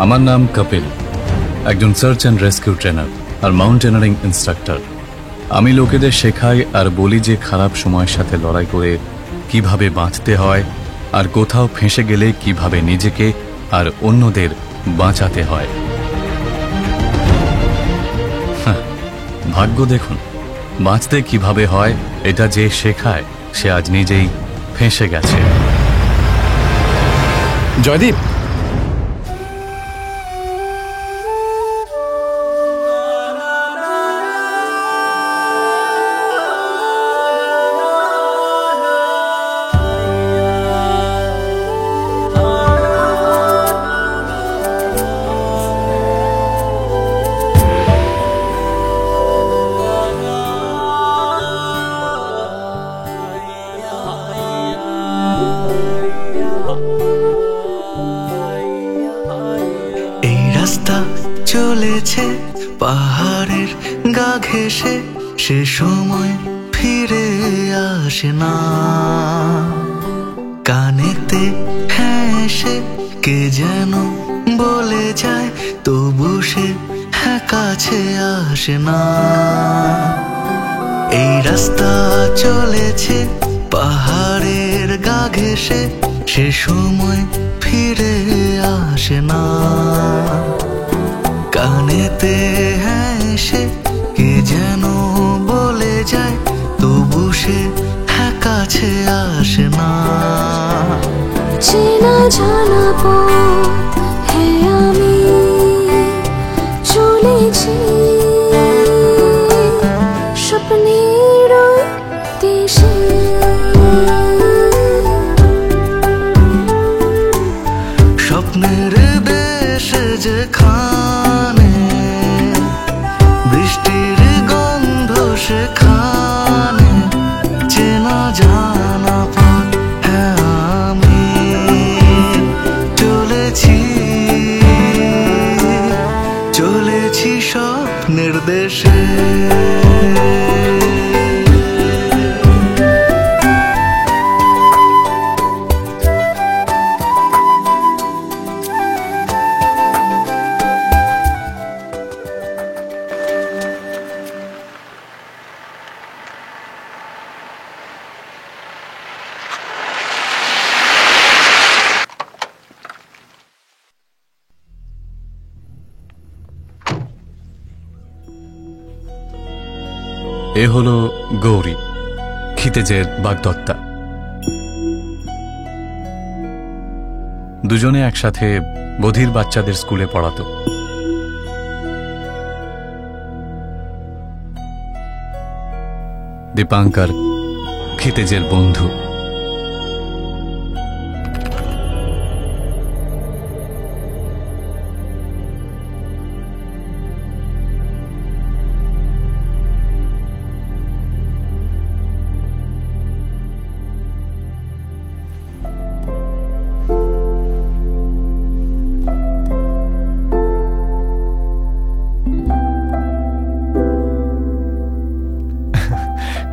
আমার নাম কপিল, একজন সার্চ অ্যান্ড রেস্কিউ ট্রেনার আর মাউন্টেনারিং ইনস্ট্রাক্টর। আমি লোকেদের শেখাই আর বলি যে খারাপ সময়ের সাথে লড়াই করে কিভাবে বাঁচতে হয় আর কোথাও ফেঁসে গেলে কিভাবে নিজেকে আর অন্যদের বাঁচাতে হয়। ভাগ্য দেখুন, বাঁচতে কিভাবে হয় এটা যে শেখায় সে আজ নিজেই ফেঁসে গেছে। জয়দীপ, চলেছে পাহাড়ের গা ঘেঁষে, সে সময় ফিরে আসে না। কানেতে হেসে কে যেন বলে যায়, তবু সে কাছে আসে না। এই রাস্তা চলেছে পাহাড়ের গা ঘেঁষে, সে সময় ফিরে আসে না। কানেতে হেসে কে যেন বলে যায়, তবু সে কাছে আসে না। চেনা জানা পথ আমি চলেছি স্বপ্নের দেশে, স্বপ্নের দেশে যেখানে বৃষ্টির গন্ধ, সেখানে চেনা জানা পথ আমি চলেছি স্বপ্নের দেশে। এ হলো গৌরী, ক্ষিতেজের বাগদত্তা। দুজনে একসাথে বধির বাচ্চাদের স্কুলে পড়াতো। দীপাঙ্কর ক্ষিতেজের বন্ধু।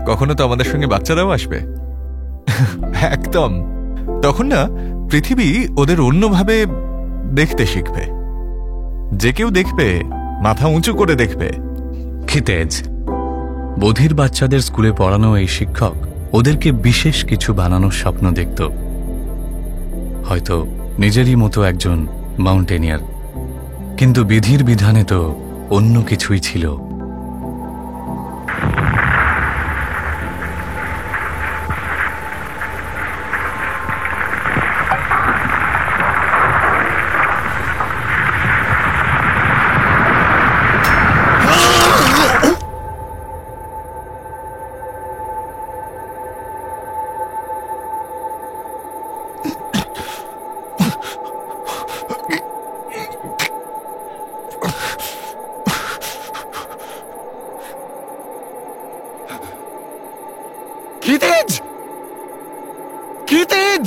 কখনো তো আমাদের সঙ্গে বাচ্চারাও আসবে। একদম, তখন না পৃথিবী ওদের অন্যভাবে দেখতে শিখবে। যে কেউ দেখবে মাথা উঁচু করে দেখবে। ক্ষিতেজ বধির বাচ্চাদের স্কুলে পড়ানো এই শিক্ষক ওদেরকে বিশেষ কিছু বানানোর স্বপ্ন দেখত। হয়তো নিজেরই মতো একজন মাউন্টেনিয়ার, কিন্তু বিধির বিধানে তো অন্য কিছুই ছিল। ক্ষিতিজ! ক্ষিতিজ!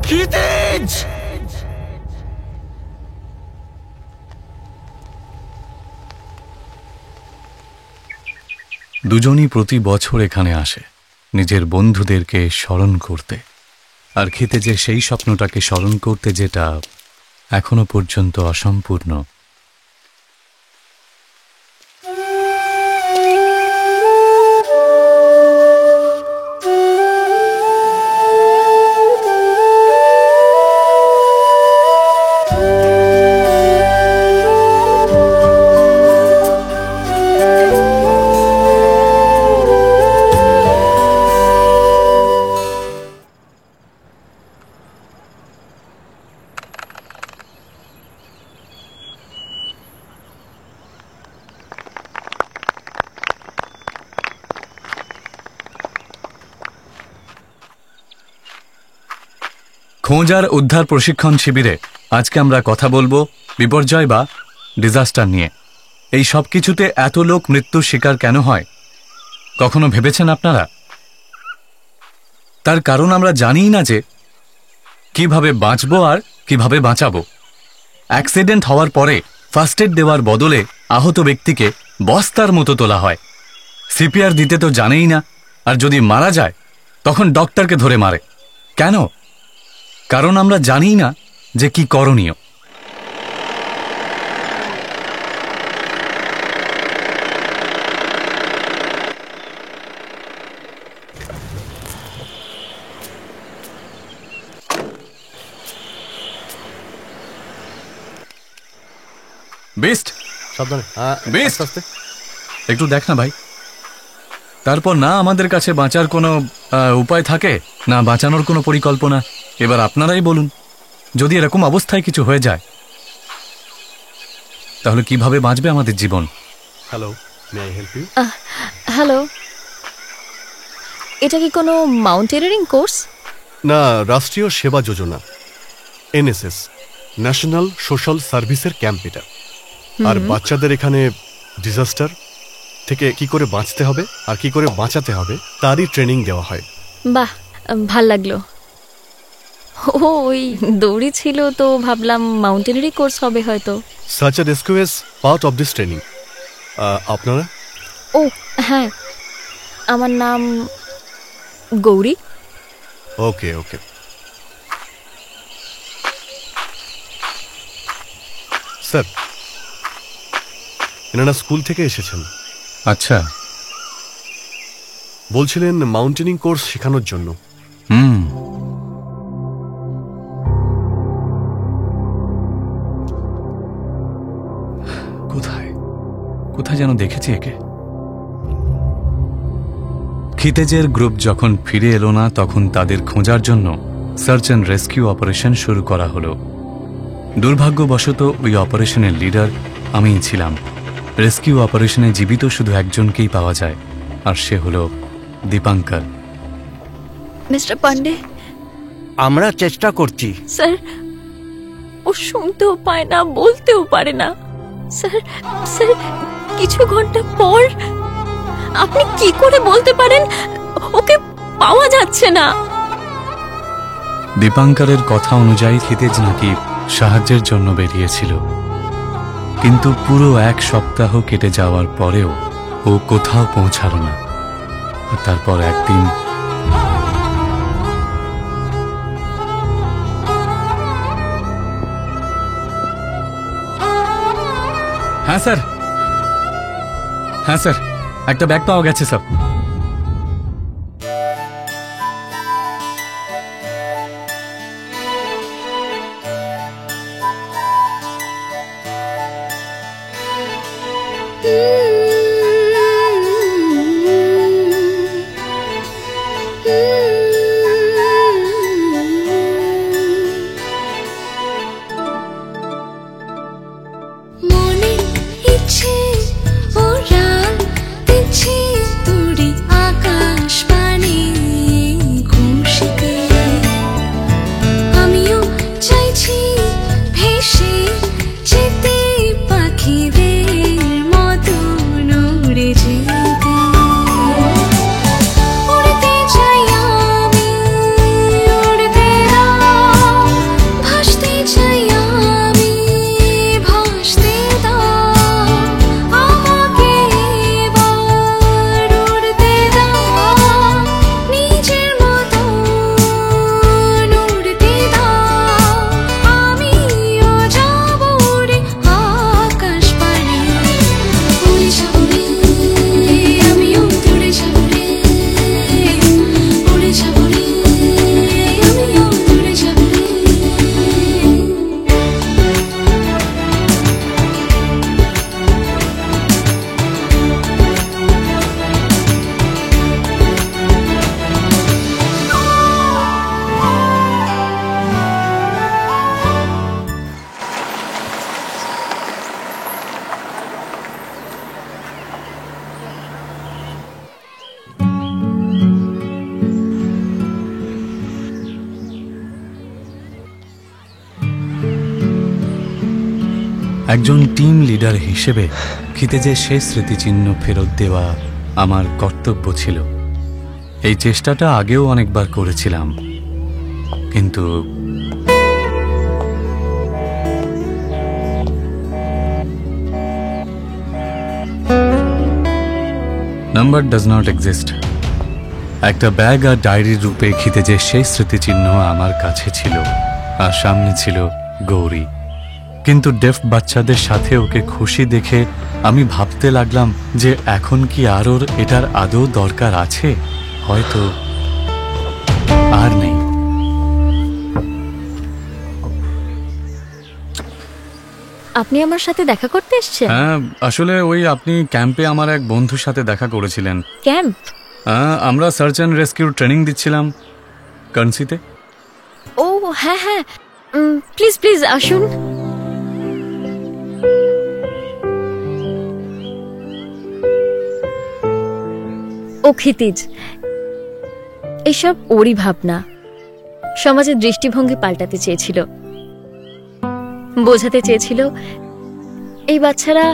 ক্ষিতিজ! দুজনই প্রতি বছর এখানে আসে নিজের বন্ধুদেরকে স্মরণ করতে, আর ক্ষিতিজের সেই স্বপ্নটাকে স্মরণ করতে যেটা এখনো পর্যন্ত অসম্পূর্ণ। খোঁজ আর উদ্ধার প্রশিক্ষণ শিবিরে আজকে আমরা কথা বলবো বিপর্যয় বা ডিজাস্টার নিয়ে। এই সব কিছুতে এত লোক মৃত্যুর শিকার কেন হয় কখনো ভেবেছেন আপনারা? তার কারণ আমরা জানিই না যে কিভাবে বাঁচবো আর কিভাবে বাঁচাবো। অ্যাক্সিডেন্ট হওয়ার পরে ফার্স্ট এড দেওয়ার বদলে আহত ব্যক্তিকে বস্তার মতো তোলা হয়। সিপিআর দিতে তো জানেই না, আর যদি মারা যায় তখন ডক্টরকে ধরে মারে। কেন? কারণ আমরা জানিই না যে কি করণীয়। বেস্ট সাবধানে। বেস্ট আস্তে আস্তে। একটু দেখ না ভাই। তারপর না আমাদের কাছে বাঁচার কোনো উপায় থাকে, না বাঁচানোর কোনো পরিকল্পনা। এবার আপনারাই বলুন, যদি এরকম অবস্থায় কিছু হয়ে যায় তাহলে কিভাবে বাঁচবে আমাদের জীবন? Hello, may I help you? Hello, এটা কি কোনো মাউন্টেনিয়ারিং কোর্স? না, Rashtriya Seva Yojana, NSS, national social সার্ভিসের ক্যাম্প এটা। আর বাচ্চাদের এখানে ডিজাস্টার থেকে কি করে বাঁচতে হবে আর কি করে বাঁচাতে হবে তারই ট্রেনিং দেওয়া হয়। বাহ, ভাল লাগলো। ও ওই দৌড়ি ছিল তো ভাবলাম মাউন্টেনারি কোর্স হবে হয়তো। Search A rescue is part of this training. আপনারা? ও হ্যাঁ, আমার নাম গৌরী। ওকে ওকে। স্যার, এনারা স্কুল থেকে এসেছেন। আচ্ছা। বলছিলেন মাউন্টেনিং কোর্স শেখানোর জন্য। কোথায় কোথায় যেন দেখেছি একে। ক্ষিতিজের গ্রুপ যখন ফিরে এলো না তখন তাদের খোঁজার জন্য সার্চ অ্যান্ড রেস্কিউ অপারেশন শুরু করা হলো। দুর্ভাগ্যবশত ওই অপারেশনের লিডার আমিই ছিলাম। রেস্কিউ অপারেশনে জীবিত শুধু একজনকেই পাওয়া যায়, আর সে হলো দীপাঙ্কর। মিস্টার পান্ডে, আমরা চেষ্টা করছি। স্যার, ও শুনতেও পায় না, বলতেও পারে না। স্যার স্যার, কিছু ঘন্টা পর আপনি কি করে বলতে পারেন ওকে পাওয়া যাচ্ছে না? দীপাঙ্করের কথা অনুযায়ী ক্ষিতিজ নাকি সাহায্যের জন্য বেরিয়েছিল, কিন্তু পুরো এক সপ্তাহ কেটে যাওয়ার পরেও ও কোথাও পৌঁছালো না। আর তারপর একদিন হ্যাঁ স্যার, একটা ব্যাগ পাওয়া গেছে স্যার। মনে ইচ্ছে ওরা দিচ্ছে তুড়ি একজন টিম লিডার হিসেবে ক্ষিতেজের সেই স্মৃতিচিহ্ন ফেরত দেওয়া আমার কর্তব্য ছিল। এই চেষ্টাটা আগেও অনেকবার করেছিলাম, কিন্তু নাম্বার ডাজ নট এক্সিস্ট। একটা ব্যাগ আর ডায়েরির রূপে ক্ষিতেজের সেই স্মৃতিচিহ্ন আমার কাছে ছিল, আর সামনে ছিল গৌরী। কিন্তু ডেফ বাচ্চাদের সাথে ওকে খুশি দেখে আমি ভাবতে লাগলাম যে এখন কি আর ওর এটার আদৌ দরকার আছে? হয়তো আর নেই। আপনি আমার সাথে দেখা করতে এসেছেন? হ্যাঁ, আসলে ওই আপনি ক্যাম্পে আমার এক বন্ধুর সাথে দেখা করেছিলেন। ক্যাম্প? হ্যাঁ, আমরা সার্চ অ্যান্ড রেস্কিউ ট্রেনিং দিচ্ছিলাম কার্নসিতে। ও হ্যাঁ হ্যাঁ, প্লিজ প্লিজ আসুন। ও ক্ষিতিজ, এসব ওরই ভাবনা। সমাজের দৃষ্টিভঙ্গি পাল্টাতে চেয়েছিল, বোঝাতে চেয়েছিল এই বাচ্চারা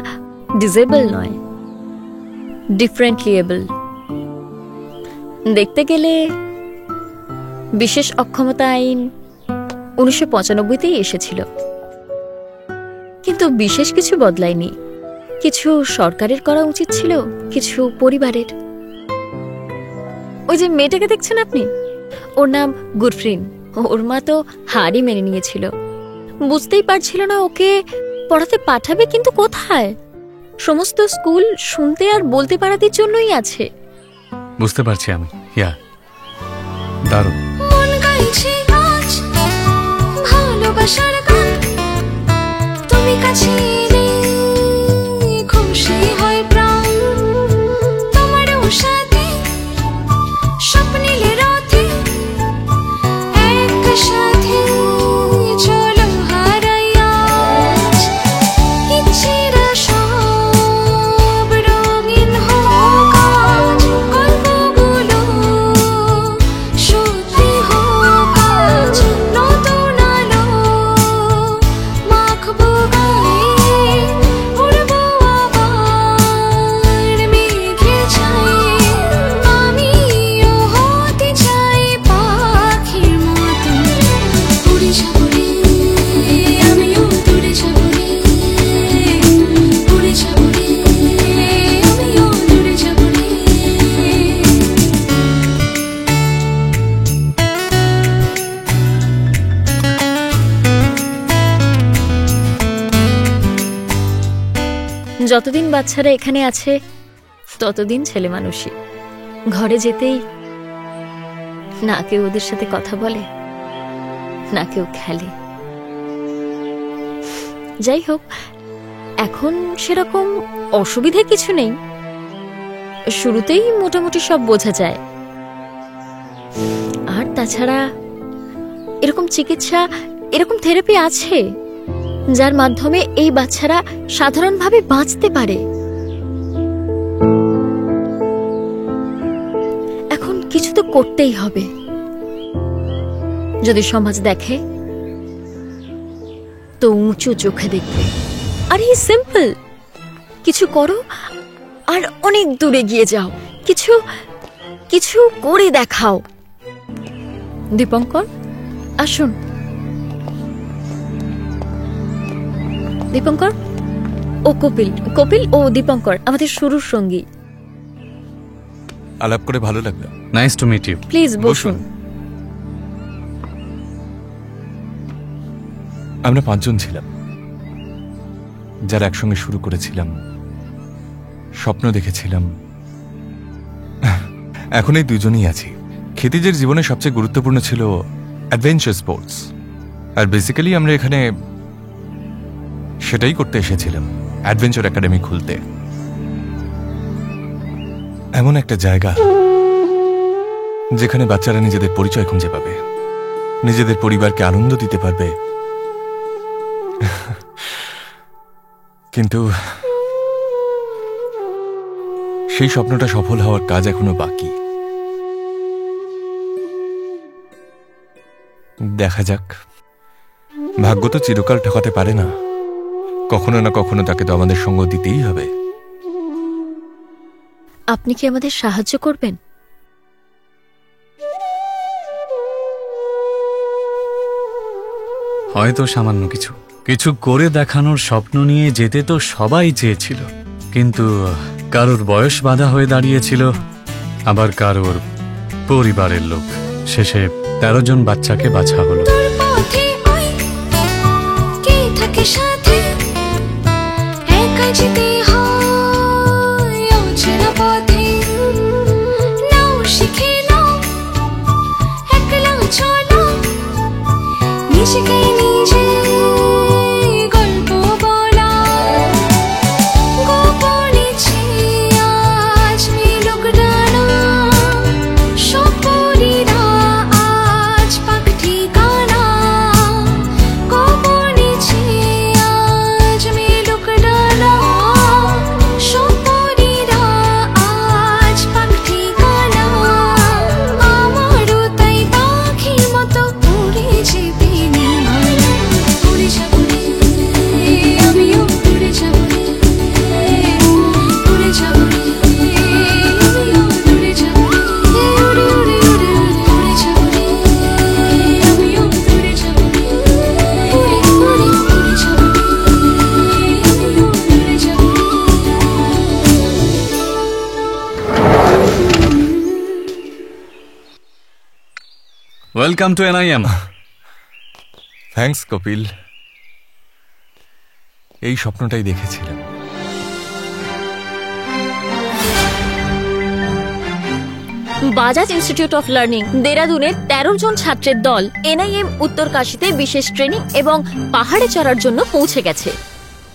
ডিসেবল নয়, ডিফারেন্টলি এবল। দেখতে গেলে বিশেষ অক্ষমতা আইন 1995তেই এসেছিল, কিন্তু বিশেষ কিছু বদলায়নি। কিছু সরকারের করা উচিত ছিল, কিছু পরিবারের। ওই যে মেয়েটাকে দেখছেন আপনি, ওর নাম গুরফ্রিন। ওর মা তো হারই মেনে নিয়েছিল, বুঝতেই পারছিল না ওকে পড়াতে পাঠাবে, কিন্তু কোথায়? সমস্ত স্কুল শুনতে আর বলতে পারাদের জন্যই আছে। বুঝতে পারছি আমি। ইয়া, দারুণ। মন গাইছে আজ ভালোবাসার গান, তুমি কাছে এলে খুশি হয় প্রাণ। তোমারও সাথে স্বপ্নিলে রাতে একসাথে চলো হারাই আজ। ইচ্ছেরা সব রঙিন হোক আজ, গল্পগুলো সত্যি হোক আজ। নতুন আলো মাখবো গায়ে, উড়বো আবার মেঘে ছায়ে। আমিও হতে চাই পাখির মতো, উড়ে যাবো রে, আমিও উড়ে যাবো রে, উড়ে যাবো রে, আমিও উড়ে যাবো রে। যতদিন বাচ্চারা এখানে আছে ততদিন ছেলে মানুষই। ঘরে যেতেই না কেউ ওদের সাথে কথা বলে, না কেউ খেলে। যাই হোক, এখন সেরকম অসুবিধে কিছু নেই। শুরুতেই মোটামুটি সব বোঝা যায়। আর তাছাড়া এরকম চিকিৎসা, এরকম থেরাপি আছে যার মাধ্যমে এই বাচ্চারা সাধারণভাবে বাঁচতে পারে। এখন কিছু তো করতেই হবে। যদি সমাজ দেখে তো উঁচু চোখে দেখবে। আর এই সিম্পল, কিছু করো আর অনেক দূরে গিয়ে যাও। কিছু কিছু করে দেখাও। দীপঙ্কর, আসুন। দীপঙ্কর ও কপিল, কপিল ও দীপঙ্কর আমাদের শুরুর সঙ্গী। আলাপ করে ভালো লাগলো। Nice to meet you. Please বসুন। আমরা 5 জন ছিলাম, যারা একসঙ্গে শুরু করেছিলাম, স্বপ্ন দেখেছিলাম। এখন এই 2 জনই আছি। ক্ষিতিজের জীবনে সবচেয়ে গুরুত্বপূর্ণ ছিল অ্যাডভেঞ্চার স্পোর্টস, আর বেসিক্যালি আমরা এখানে সেটাই করতে এসেছিলাম, অ্যাডভেঞ্চার একাডেমি খুলতে। এমন একটা জায়গা যেখানে বাচ্চারা নিজেদের পরিচয় খুঁজে পাবে, নিজেদের পরিবারকে আনন্দ দিতে পারবে। কিন্তু সেই স্বপ্নটা সফল হওয়ার কাজ এখনো বাকি। দেখা যাক, ভাগ্য তো চিরকাল ঠকাতে পারে না। কখনো না কখনো তাকে তো আমাদের সঙ্গ দিতেই হবে। আপনি কি আমাদের সাহায্য করবেন? হয়তো সামান্য কিছু কিছু করে দেখানোর স্বপ্ন নিয়ে যেতে তো সবাই চেয়েছিল, কিন্তু কারোর বয়স বাধা হয়ে দাঁড়িয়েছিল, আবার কারোর পরিবারের লোক। শেষে 13 জন বাচ্চাকে বাছা হলো। তোর পথে ওই কে থাকে সাথে, একা যেতে হয় অচেনা পথে। নাও শিখে নাও, একলা চলো, নিজেকে নিজে গল্প বলা। গোপনে আজ মিলুক ডানা, সপরিরা আজ পাক ঠিকানা। গোপনে আজ মিলুক ডানা, সপরিরা আজ পাক ঠিকানা। আমারও তাই পাখির মতো উড়ে যেতে নিমালা। উড়ে যাব রে, আমিও উড়ে যাব রে, উড়ে যাব রে, আমিও উড়ে যাব রে। উড়ে উড়ে উড়ে উড়ে যাব রে, আমিও উড়ে যাব রে। উড়ে উড়ে উড়ে যাব রে, আমিও উড়ে যাব রে। Welcome to NIM। Thanks Kapil, এই স্বপ্নটাই দেখেছিলাম। বাজাজ ইনস্টিটিউট অফ লার্নিং দেরাদুনের 13 জন ছাত্রের দল NIM উত্তরকাশীতে বিশেষ ট্রেনিং এবং পাহাড়ে চড়ার জন্য পৌঁছে গেছে।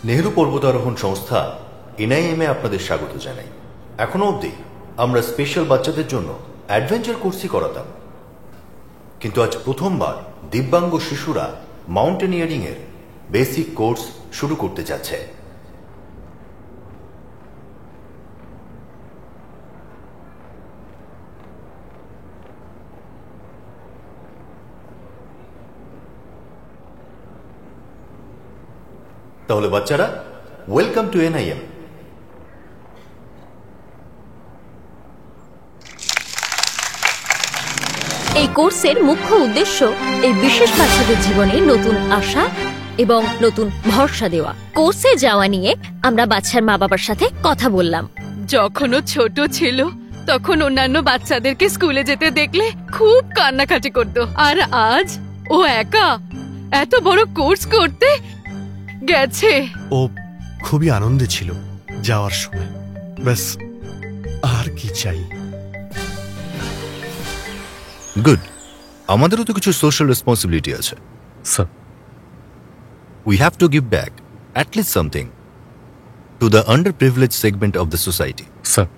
নেহেরু পর্বতারোহণ সংস্থা NIM এ আপনাদের স্বাগত জানাই। এখনো অবধি আমরা স্পেশাল বাচ্চাদের জন্য অ্যাডভেঞ্চার কোর্সই করাতাম, কিন্তু আজ প্রথমবার দিব্যাঙ্গ শিশুরা মাউন্টেনিয়ারিং এর বেসিক কোর্স শুরু করতে যাচ্ছে। তাহলে বাচ্চারা, ওয়েলকাম টু NIM। এই কোর্সের মুখ্য উদ্দেশ্য এই বিশেষ বাচ্চাদের জীবনে নতুন আশা এবং নতুন ভরসা দেওয়া। কোর্সে যাওয়া নিয়ে আমরা বাচ্চার মা বাবার সাথে কথা বললাম। যখন ও ছোট ছিল তখন অন্যান্য বাচ্চাদেরকে স্কুলে যেতে দেখলে খুব কান্নাকাটি করত, আর আজ ও একা এত বড় কোর্স করতে গেছে। ও খুবই আনন্দে ছিল যাওয়ার সময়। ব্যাস, আর কি চাই। গুড। আমাদেরও তো কিছু সোশ্যাল রেসপন্সিবিলিটি আছে। Sir, We have to give back at least something to the underprivileged segment of the society. Sir,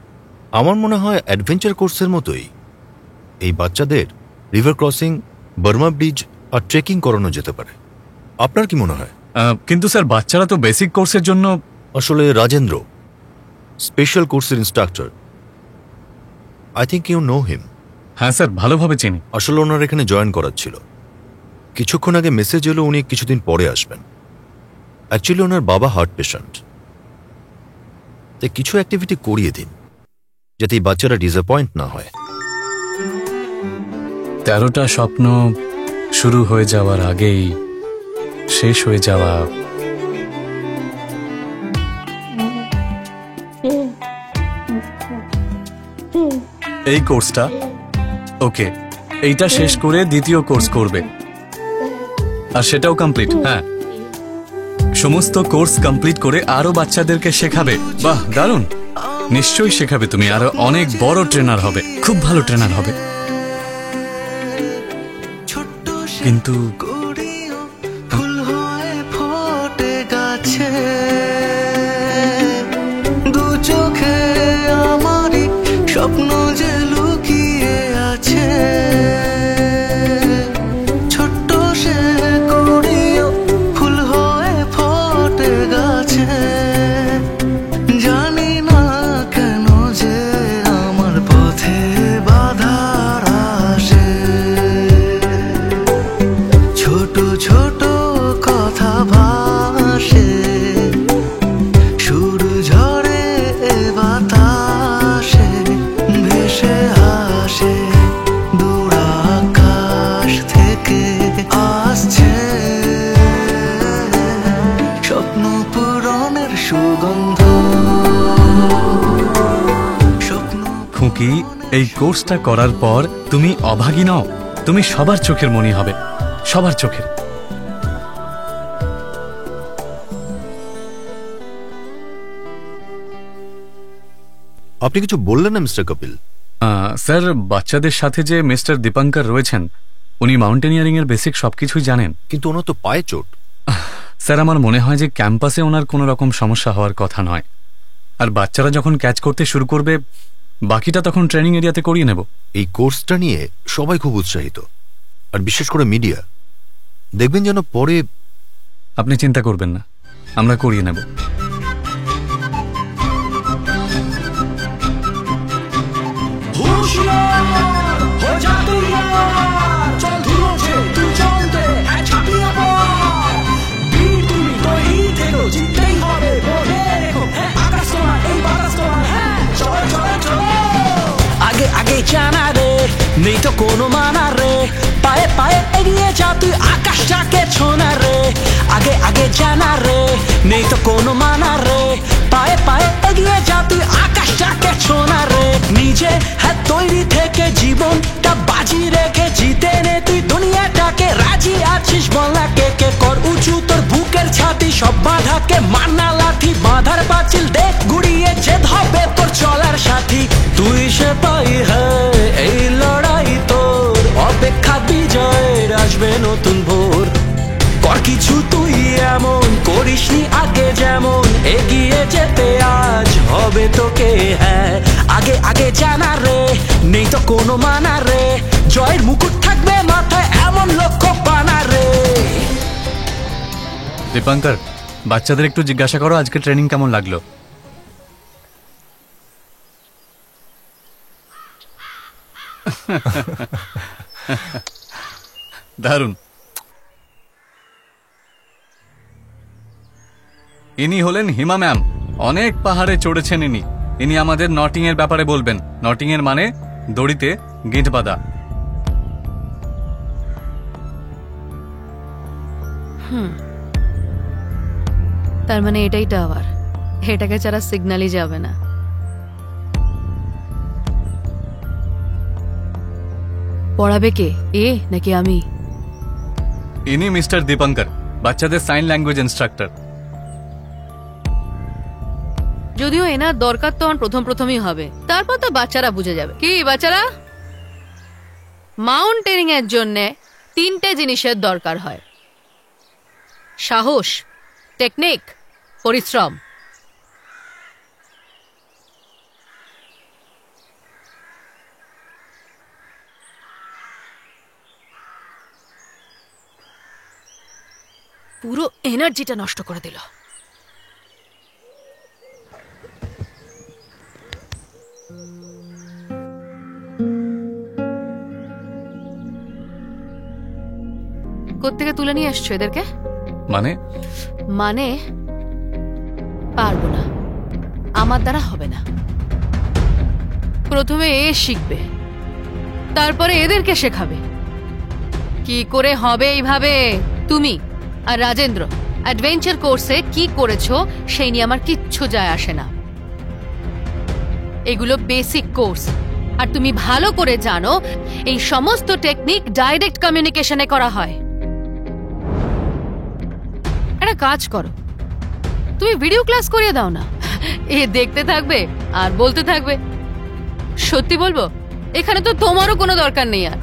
আমার মনে হয় অ্যাডভেঞ্চার কোর্সের মতোই এই বাচ্চাদের রিভার ক্রসিং, বার্মা ব্রিজ আর ট্রেকিং করানো যেতে পারে। আপনার কি মনে হয়? কিন্তু স্যার, বাচ্চারা তো বেসিক কোর্সের জন্য। আসলে রাজেন্দ্র স্পেশাল কোর্সের instructor. I think you know him. হ্যাঁ স্যার, ভালোভাবে চিনি। আসলে ওনার এখানে জয়েন করার ছিল। কিছুক্ষণ আগে মেসেজ এলো উনি কিছুদিন পরে আসবেন। অ্যাকচুয়ালি ওনার বাবা হার্ট পেশেন্ট, তাই কিছু অ্যাক্টিভিটি করিয়ে দিন যাতে এই বাচ্চারা ডিসঅ্যাপয়েন্ট না হয়। 13টা স্বপ্ন শুরু হয়ে যাওয়ার আগেই শেষ হয়ে যাওয়া। এই কোর্সটা ওকে, এইটা শেষ করে দ্বিতীয় কোর্স করবে, আর সেটাও কমপ্লিট। হ্যাঁ, সমস্ত কোর্স কমপ্লিট করে আরো বাচ্চাদেরকে শেখাবে। বাহ, দারুণ। নিশ্চয়ই শেখাবে তুমি, আরো অনেক বড় ট্রেনার হবে, খুব ভালো ট্রেনার হবে। কিন্তু ফুল হয়ে ফোটে গাছে, দু চোখে আমারই স্বপ্ন যে লুকিয়ে আছে। ছোট্ট সে করিও ফুল হয়ে ফোটে গাছে, জানি না কেন যে আমার পথে বাধার আসে। কি এই কোর্সটা করার পর তুমি অভাগী নও, তুমি সবার চোখের মনি হবে, সবার চোখের। আপনি কিছু বললেন না মিস্টার কপিল? স্যার, বাচ্চাদের সাথে যে মিস্টার দীপঙ্কর রয়েছেন, উনি মাউন্টেনিয়ারিং এর বেসিক সবকিছুই জানেন। কিন্তু ওনার তো পায়ে চোট। স্যার, আমার মনে হয় যে ক্যাম্পাসে ওনার কোনো রকম সমস্যা হওয়ার কথা নয়। আর বাচ্চারা যখন ক্যাচ করতে শুরু করবে, বাকিটা তখন ট্রেনিং এরিয়াতে করিয়ে নেব। এই কোর্সটা নিয়ে সবাই খুব উৎসাহিত, আর বিশেষ করে মিডিয়া। দেখবেন যেন পরে। আপনি চিন্তা করবেন না, আমরা করিয়ে নেব। আগে আগে জানা রে, নেই তো কোনো মানা রে, পায়ে পায়ে এগিয়ে যা তুই আকাশটাকে ছোনা রে। আগে আগে জানা রে, নেই তো কোনো মানা রে, পায়ে পায়ে এগিয়ে যা তুই আকাশটাকে ছোনা রে। নিজে হাত তৈরি থেকে জীবনটা বাজি রেখে জিতে নে তুই দুনিয়াটাকে। রাজি আছিস বলা কে কে, কর উঁচু তোর বুকের ছাতি, সব বাধাকে মানা লাথি। বাধার পাঁচিল দেখ গুড়িয়ে জেদ হবে তোর চলার সাথী। তুই সে পাই হ্যাঁ, এই লড়াই তোর, অপেক্ষা বিজয়ের আসবে নতুন ভোর। কর কিছু তুই এমন, করিসনি আগে যেমন, এগিয়ে যেতে আজ হবে তোকে হ্যাঁ। আগে আগে জানা রে, নেই তো কোনো মানা রে, জয়ের মুকুট থাকবে মাথায় এমন লক্ষ্য পানা রে। দীপঙ্কর, বাচ্চাদের একটু জিজ্ঞাসা করো আজকে ট্রেনিং কেমন লাগলো। দারুণ। ইনি হলেন হিমা ম্যাম, অনেক পাহাড়ে চড়েছেন ইনি। ইনি আমাদের নটিং এর ব্যাপারে বলবেন। নটিং এর মানে দড়িতে গিঁট বাঁধা। তার মানে এটাই টাওয়ার, এটাকে ছাড়া সিগন্যালই যাবে না। পড়াবে কে, এ নাকি আমি? ইনি মিস্টার দীপঙ্কর, বাচ্চাদের সাইন ল্যাঙ্গুয়েজ ইনস্ট্রাক্টর। যদিও এনার দরকার তো আমার প্রথমই হবে, তারপর তো বাচ্চারা বুঝে যাবে। কি বাচ্চারা, মাউন্টেনিং এর জন্য 3টে জিনিসের দরকার হয়: সাহস, টেকনিক, পরিশ্রম। পুরো এনার্জিটা নষ্ট করে দিল। কোত্থেকে তুলে নিয়ে আসছো এদেরকে? মানে মানে পারবো না, আমার দ্বারা হবে না। প্রথমে এ শিখবে, তারপরে এদেরকে শেখাবে। কি করে হবে এইভাবে? তুমি আর রাজেন্দ্র অ্যাডভেঞ্চার কোর্সে কি করেছো সেই নিয়ে আমার কিচ্ছু যায় আসে না। এগুলো বেসিক কোর্স, আর তুমি ভালো করে জানো এই সমস্ত টেকনিক ডাইরেক্ট কমিউনিকেশনে করা হয়। একটা কাজ করো, তুমি ভিডিও ক্লাস করিয়ে দাও না, এ দেখতে থাকবে আর বলতে থাকবে। সত্যি বলবো, এখানে তো তোমারও কোনো দরকার নেই আর।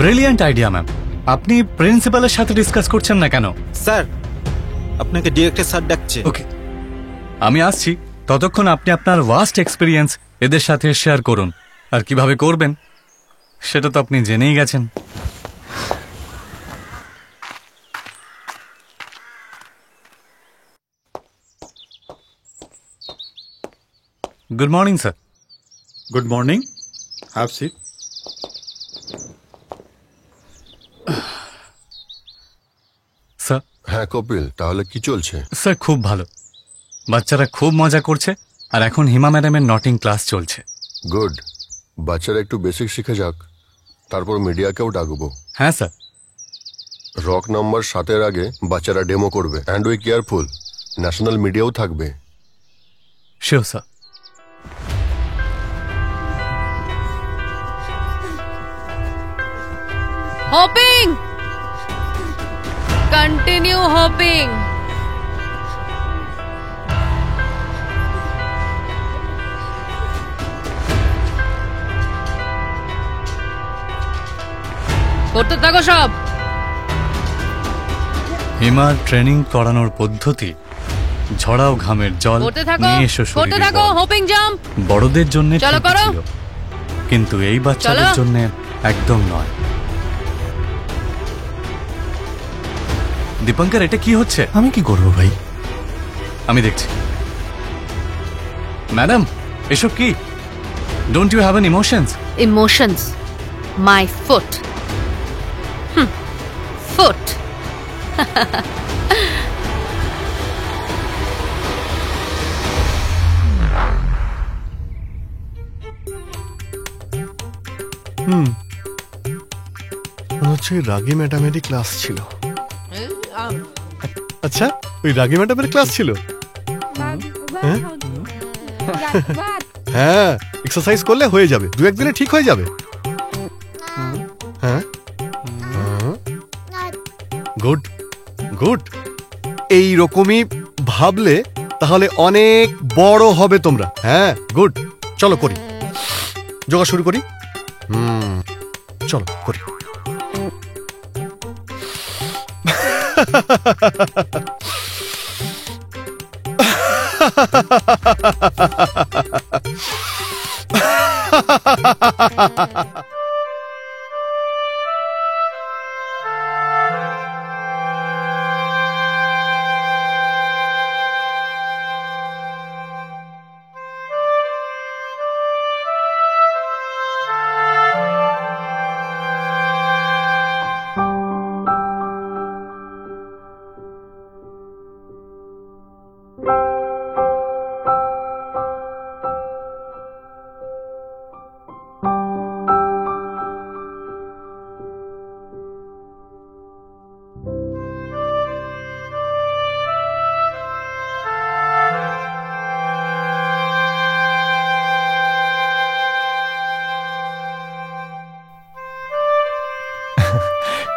Brilliant idea ma'am. আপনি প্রিন্সিপালের সাথে ডিসকাস করছেন না কেন? স্যার, আপনাকে ডিরেক্টর স্যার ডাকছে। ওকে, আমি আসছি। ততক্ষণ আপনি আপনার ওয়াস্ট এক্সপিরিয়েন্স এদের সাথে শেয়ার করুন, আর কিভাবে করবেন সেটা তো আপনি জেনেই গেছেন। Good morning sir. Good morning, have seat. Sir. হ্যাঁ কপিল, তাহলে কি চলছে? স্যার খুব ভালো, বাচ্চারা খুব মজা করছে, আর এখন হিমা ম্যাডামের নটিং ক্লাস চলছে। গুড, বাচ্চারা একটু বেসিক শিখে যাক, তারপর মিডিয়াকেও ডাকবো। হ্যাঁ স্যার। রক নাম্বার 7-এর আগে বাচ্চারা ডেমো করবে, অ্যান্ড উই কেয়ারফুল, ন্যাশনাল মিডিয়াও থাকবে। Sure sir. Hopping, continue hopping. করতে থাকো সব। হিমার ট্রেনিং করানোর পদ্ধতি ঝড়াও ঘামের জল করতে থাকো, নিয়ে এসো করতে শরীরে থাকো বল। Hopping jump. বড়দের জন্য চলো ঠিকই করো। ছিল, কিন্তু এই বাচ্চাদের চলো। জন্য একদম নয়। দীপঙ্কর, এটা কি হচ্ছে? আমি কি করবো ভাই? আমি দেখছি। ম্যাডাম, এসব কি? Don't you have an emotions? Emotions, my foot. Foot. মনে হচ্ছে ওই রাগী ম্যাডামেরই ক্লাস ছিল। আচ্ছা, ওই রাগী ম্যাডামের ক্লাস ছিল? হ্যাঁ? হ্যাঁ, এক্সারসাইজ করলে হয়ে যাবে, 2-1 দিনে ঠিক হয়ে যাবে। হ্যাঁ, গুড গুড। এই রকমই ভাবলে তাহলে অনেক বড় হবে তোমরা। হ্যাঁ, গুড। চলো করি, যোগা শুরু করি। চলো করি।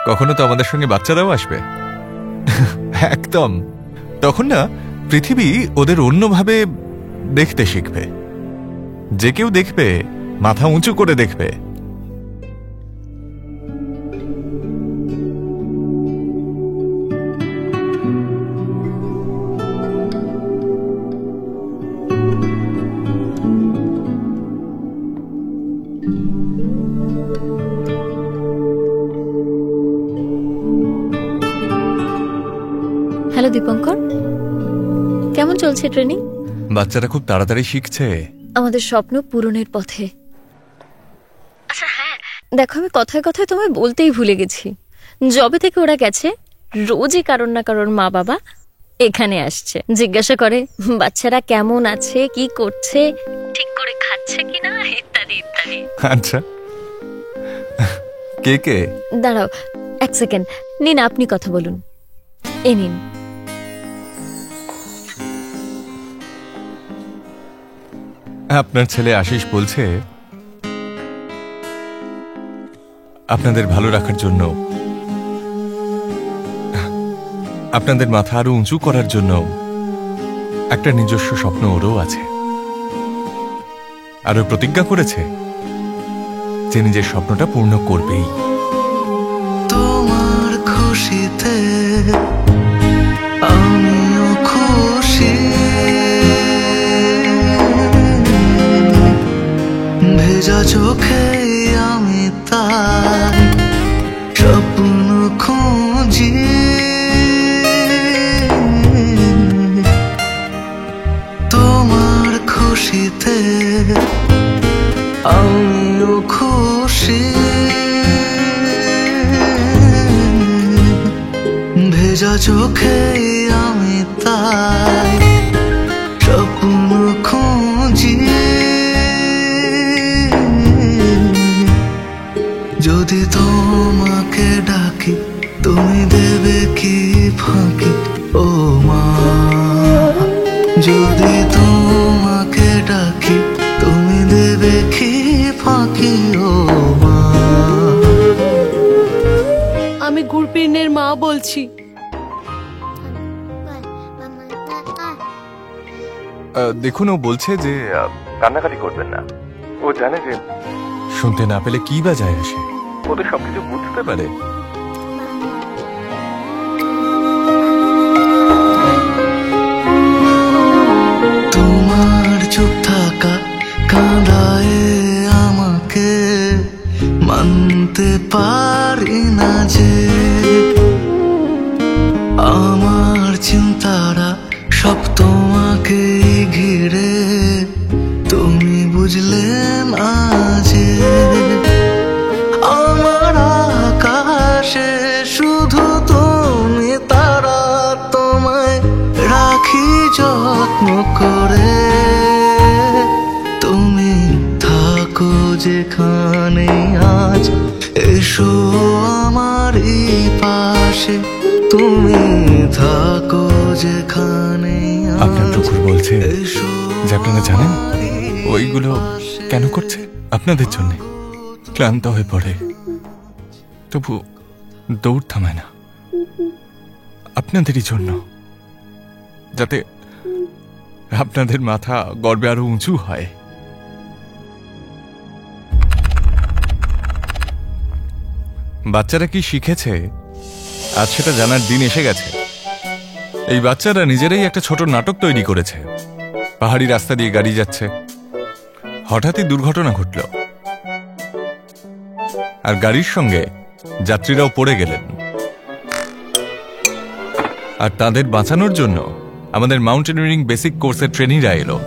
কখনো তো আমাদের সঙ্গে বাচ্চারাও আসবে। একদম। তখন না পৃথিবী ওদের অন্যভাবে দেখতে শিখবে। যে কেউ দেখবে মাথা উঁচু করে দেখবে। হ্যালো দীপঙ্কর, কেমন চলছে ট্রেনিং? বাচ্চারা খুব তাড়াতাড়ি শিখছে। আমাদের স্বপ্ন পূরণের পথে। আচ্ছা হ্যাঁ, দেখো আমি কথায় কথায় তোমায় বলতেই ভুলে গেছি। যবে থেকে ওরা গেছে, রোজই কারোর না কারোর মা বাবা এখানে আসছে, জিজ্ঞাসা করে বাচ্চারা কেমন আছে, কি করছে, ঠিক করে খাচ্ছে কিনা, ইত্যাদি ইত্যাদি। আচ্ছা, কে কে? দাঁড়াও 1 সেকেন্ড, নিন আপনি কথা বলুন। এ নিন। আপনার ছেলে আশিস বলছে আপনাদের ভালো রাখার জন্য, আপনাদের মাথা আরো উঁচু করার জন্য একটা নিজস্ব স্বপ্ন ওরও আছে। আরো প্রতিজ্ঞা করেছে যে নিজের স্বপ্নটা পূর্ণ করবেই। তোমার খুশিতে আমিও খুশি, ভেজা চোখে আমি তাই স্বপ্ন খুঁজি। তোমার খুশিতে আমিও খুশি, ভেজা চোখে আমি তাই স্বপ্ন খুঁজি। যদি তোমাকে ডাকি তুমি দেবে কি ফাঁকি ও মা, যদি তোমাকে ডাকি তুমি দেবে কি ফাঁকি ও মা। আমি গুরপ্রিনের মা বলছি। দেখুন, ও বলছে যে কান্নাকাটি করবেন না। ও জানে যে শুনতে না পেলে কি বা যায় আসে, ওদের সবকিছু বুঝতে পারে। তোমার চুপ থাকা কাঁদায় আমাকে, মানতে পারি না যে আমার চিন্তারা সব তোমাকে ঘিরে, তুমি বুঝলে না যে আমার আকাশে শুধু তুমি তারা, তোমায় রাখি যত্ন করে। তুমি থাকো যেখানে আজ, এসো আমারই পাশে, তুমি থাকো যেখানে। আপনার টুকুর বলছে যে আপনারা জানেন ওইগুলো কেন করছে? আপনাদের জন্য ক্লান্ত হয়ে পড়ে, তবু দৌড় থামায় না, আপনাদেরই জন্য, যাতে আপনাদের মাথা গর্বে আরো উঁচু হয়। বাচ্চারা কি শিখেছে আজ সেটা জানার দিন এসে গেছে। এই বাচ্চারা নিজেরাই একটা ছোট নাটক তৈরি করেছে। পাহাড়ি রাস্তা দিয়ে গাড়ি যাচ্ছে, হঠাৎই দুর্ঘটনা ঘটল, আর গাড়ির সঙ্গে যাত্রীরাও পড়ে গেলেন। আর তাদের বাঁচানোর জন্য আমাদের মাউন্টেনিয়ারিং বেসিক কোর্সের ট্রেনিংরা এলো।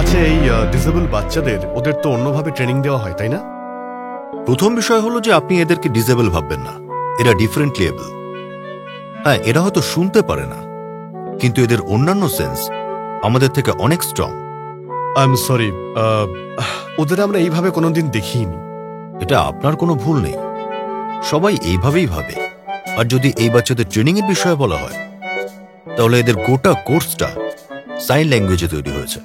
আচ্ছা, এই ডিসেবল বাচ্চাদের ওদের তো অন্যভাবে ট্রেনিং দেওয়া হয়, তাই না? প্রথম বিষয় হলো যে আপনি এদেরকে ডিসেবল ভাববেন না, এরা ডিফারেন্টলি এবল। হ্যাঁ, এরা হয়তো শুনতে পারে না, কিন্তু এদের অন্যান্য সেন্স আমাদের থেকে অনেক স্ট্রং। আই এম সরি, ওদের আমরা এইভাবে কোনোদিন দেখিনি। এটা আপনার কোনো ভুল নেই, সবাই এইভাবেই ভাবে। আর যদি এই বাচ্চাদের ট্রেনিং এর বিষয়ে বলা হয়, তাহলে এদের গোটা কোর্সটা সাইন ল্যাঙ্গুয়েজে তৈরি হয়েছে।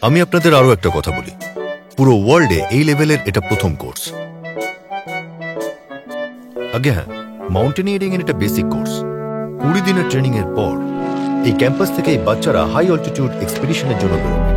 আমি আপনাদের আরো একটা কথা বলি, পুরো ওয়ার্ল্ডে এই লেভেলের এটা প্রথম কোর্স। আগে হ্যাঁ, মাউন্টেনিয়ারিং এর এটা বেসিক কোর্স। 20 দিনের ট্রেনিং এর পর এই ক্যাম্পাস থেকে এই বাচ্চারা হাই অল্টিটিউড এক্সপিডিশনের জন্য বেরোবে।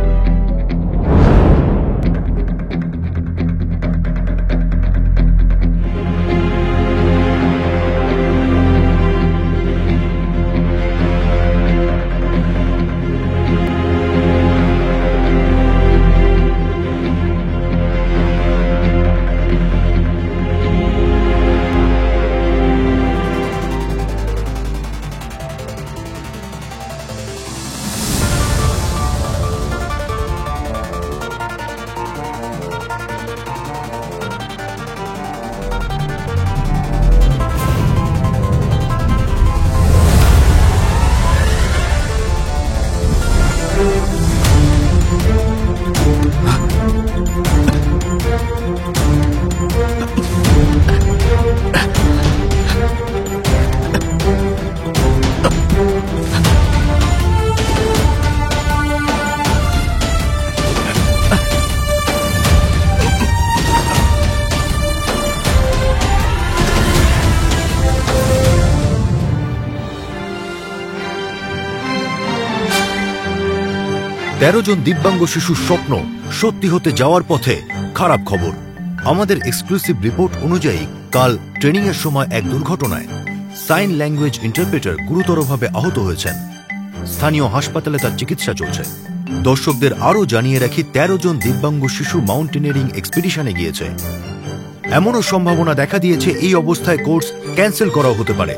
তেরো জন দিব্যাঙ্গ শিশুর স্বপ্ন সত্যি হতে যাওয়ার পথে খারাপ খবর। আমাদের এক্সক্লুসিভ রিপোর্ট অনুযায়ী কাল ট্রেনিং এর সময় এক দুর্ঘটনায় সাইন ল্যাঙ্গুয়েজ ইন্টারপ্রেটার গুরুতরভাবে আহত হয়েছেন। স্থানীয় হাসপাতালে তার চিকিৎসা চলছে। দর্শকদের আরও জানিয়ে রাখি, 13 জন দিব্যাঙ্গ শিশু মাউন্টেনিয়ারিং এক্সপিডিশনে গিয়েছে। এমনও সম্ভাবনা দেখা দিয়েছে এই অবস্থায় কোর্স ক্যান্সেল করাও হতে পারে।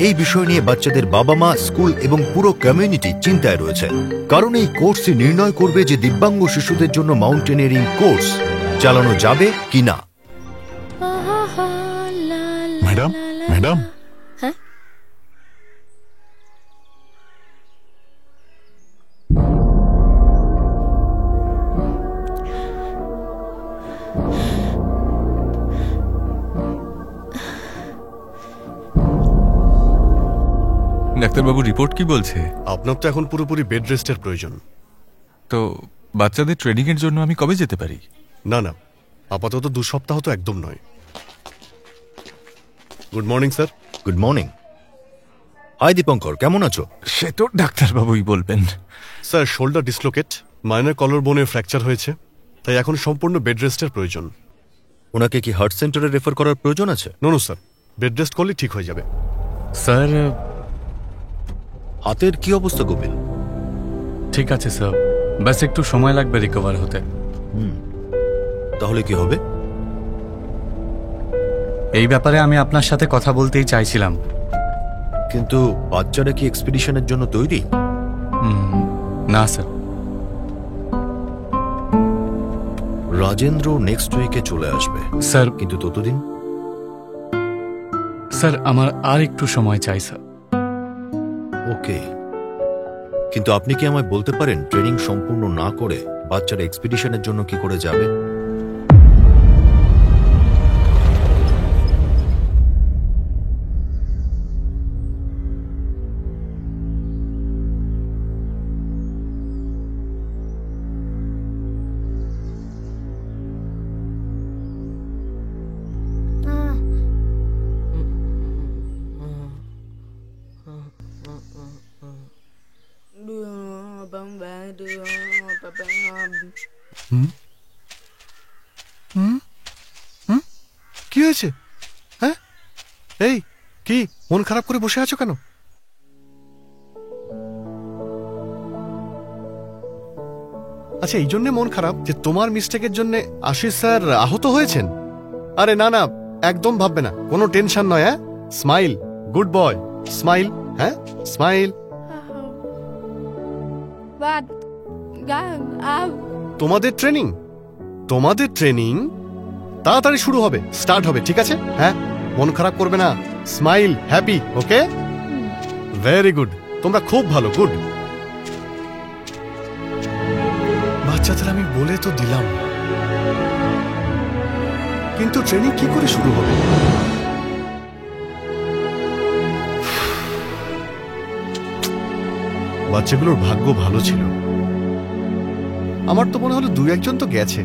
এই বিষয় নিয়ে বাচ্চাদের বাবা মা, স্কুল এবং পুরো কমিউনিটি চিন্তায় রয়েছে, কারণ এই কোর্সই নির্ণয় করবে যে দিব্যাঙ্গ শিশুদের জন্য মাউন্টেনিয়ারিং কোর্স চালানো যাবে কিনা। ম্যাডাম, ম্যাডাম, ডাক্তারবাবু রিপোর্ট কি বলছে? আপনার তো এখন পুরোপুরি বেড রেস্টের প্রয়োজন। তো বাচ্চাদের ট্রেনিং এর জন্য আমি কবে যেতে পারি? না না, আপাতত 2 সপ্তাহ তো একদম নয়। Good morning sir. Good morning. Hi Dipankar, কেমন আছো? সে তো ডাক্তারবাবুই বলবেন। Sir, shoulder dislocate, minor collar বোনে ফ্র্যাকচার হয়েছে, তাই এখন সম্পূর্ণ বেড রেস্টের প্রয়োজন। ওনাকে কি হার্ট সেন্টারে রেফার করার প্রয়োজন আছে? No no sir, bed rest করলে ঠিক হয়ে যাবে। স্যার, হাতের কি অবস্থা কপিল? ঠিক আছে স্যার, ব্যাস একটু সময় লাগবে রিকভার হতে। তাহলে কি হবে? এই ব্যাপারে আমি আপনার সাথে কথা বলতেই চাইছিলাম। কিন্তু বাচ্চারা কি এক্সপিডিশনের জন্য তৈরি? না স্যার। রাজেন্দ্র নেক্সট উইকে চলে আসবে স্যার। কিন্তু ততদিন? স্যার, আমার আর একটু সময় চাই স্যার। ওকে, কিন্তু আপনি কি আমায় বলতে পারেন ট্রেনিং সম্পূর্ণ না করে বাচ্চারা এক্সপিডিশনের জন্য কি করে যাবে? কি হয়েছে? হ্যাঁ, এই কি মন খারাপ করে বসে আছো কেন? আচ্ছা, এই জন্য মন খারাপ যে তোমার মিস্টেকের জন্য আশিস স্যার আহত হয়েছেন? আরে না না, একদম ভাববে না, কোনো টেনশন নয়। হ্যাঁ, স্মাইল, গুড বয়, স্মাইল। হ্যাঁ, স্মাইল। তোমাদের ট্রেনিং তাড়াতাড়ি শুরু হবে, স্টার্ট হবে, ঠিক আছে? হ্যাঁ, মন খারাপ করবে না, স্মাইল, হ্যাপি, ওকে? ভেরি গুড, তোমরা খুব ভালো, গুড। বাচ্চাদের আমি বলে তো দিলাম, কিন্তু ট্রেনিং কি করে শুরু হবে? বাচ্চাগুলোর ভাগ্য ভালো ছিল। আমার তো মনে হলো 2-1 জন তো গেছে,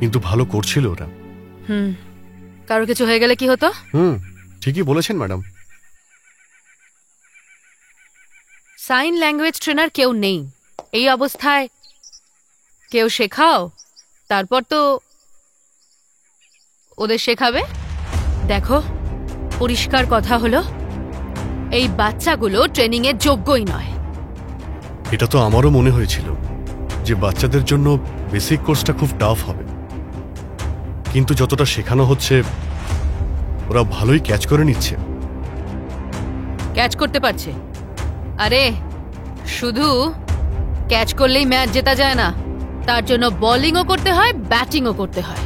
কিন্তু ভালো করছিল ওরা। কারো কিছু হয়ে গেলে কি হতো? ঠিকই বলেছেন ম্যাডাম। সাইন ল্যাঙ্গুয়েজ ট্রেনার কেউ নেই এই অবস্থায়। কেউ শেখাও, তারপর তো ওদের শেখাবে। দেখো, পরিষ্কার কথা হলো এই বাচ্চাগুলো ট্রেনিং এর যোগ্যই নয়। এটা তো আমারও মনে হয়েছিল যে বাচ্চাদের জন্য বেসিক কোর্সটা খুব টাফ হবে, কিন্তু যতটা শেখানো হচ্ছে ওরা ভালোই ক্যাচ করে নিচ্ছে। ক্যাচ করতে পারছে? আরে শুধু ক্যাচ করলেই ম্যাচ জেতা যায় না, তার জন্য বোলিংও করতে হয়, ব্যাটিংও করতে হয়।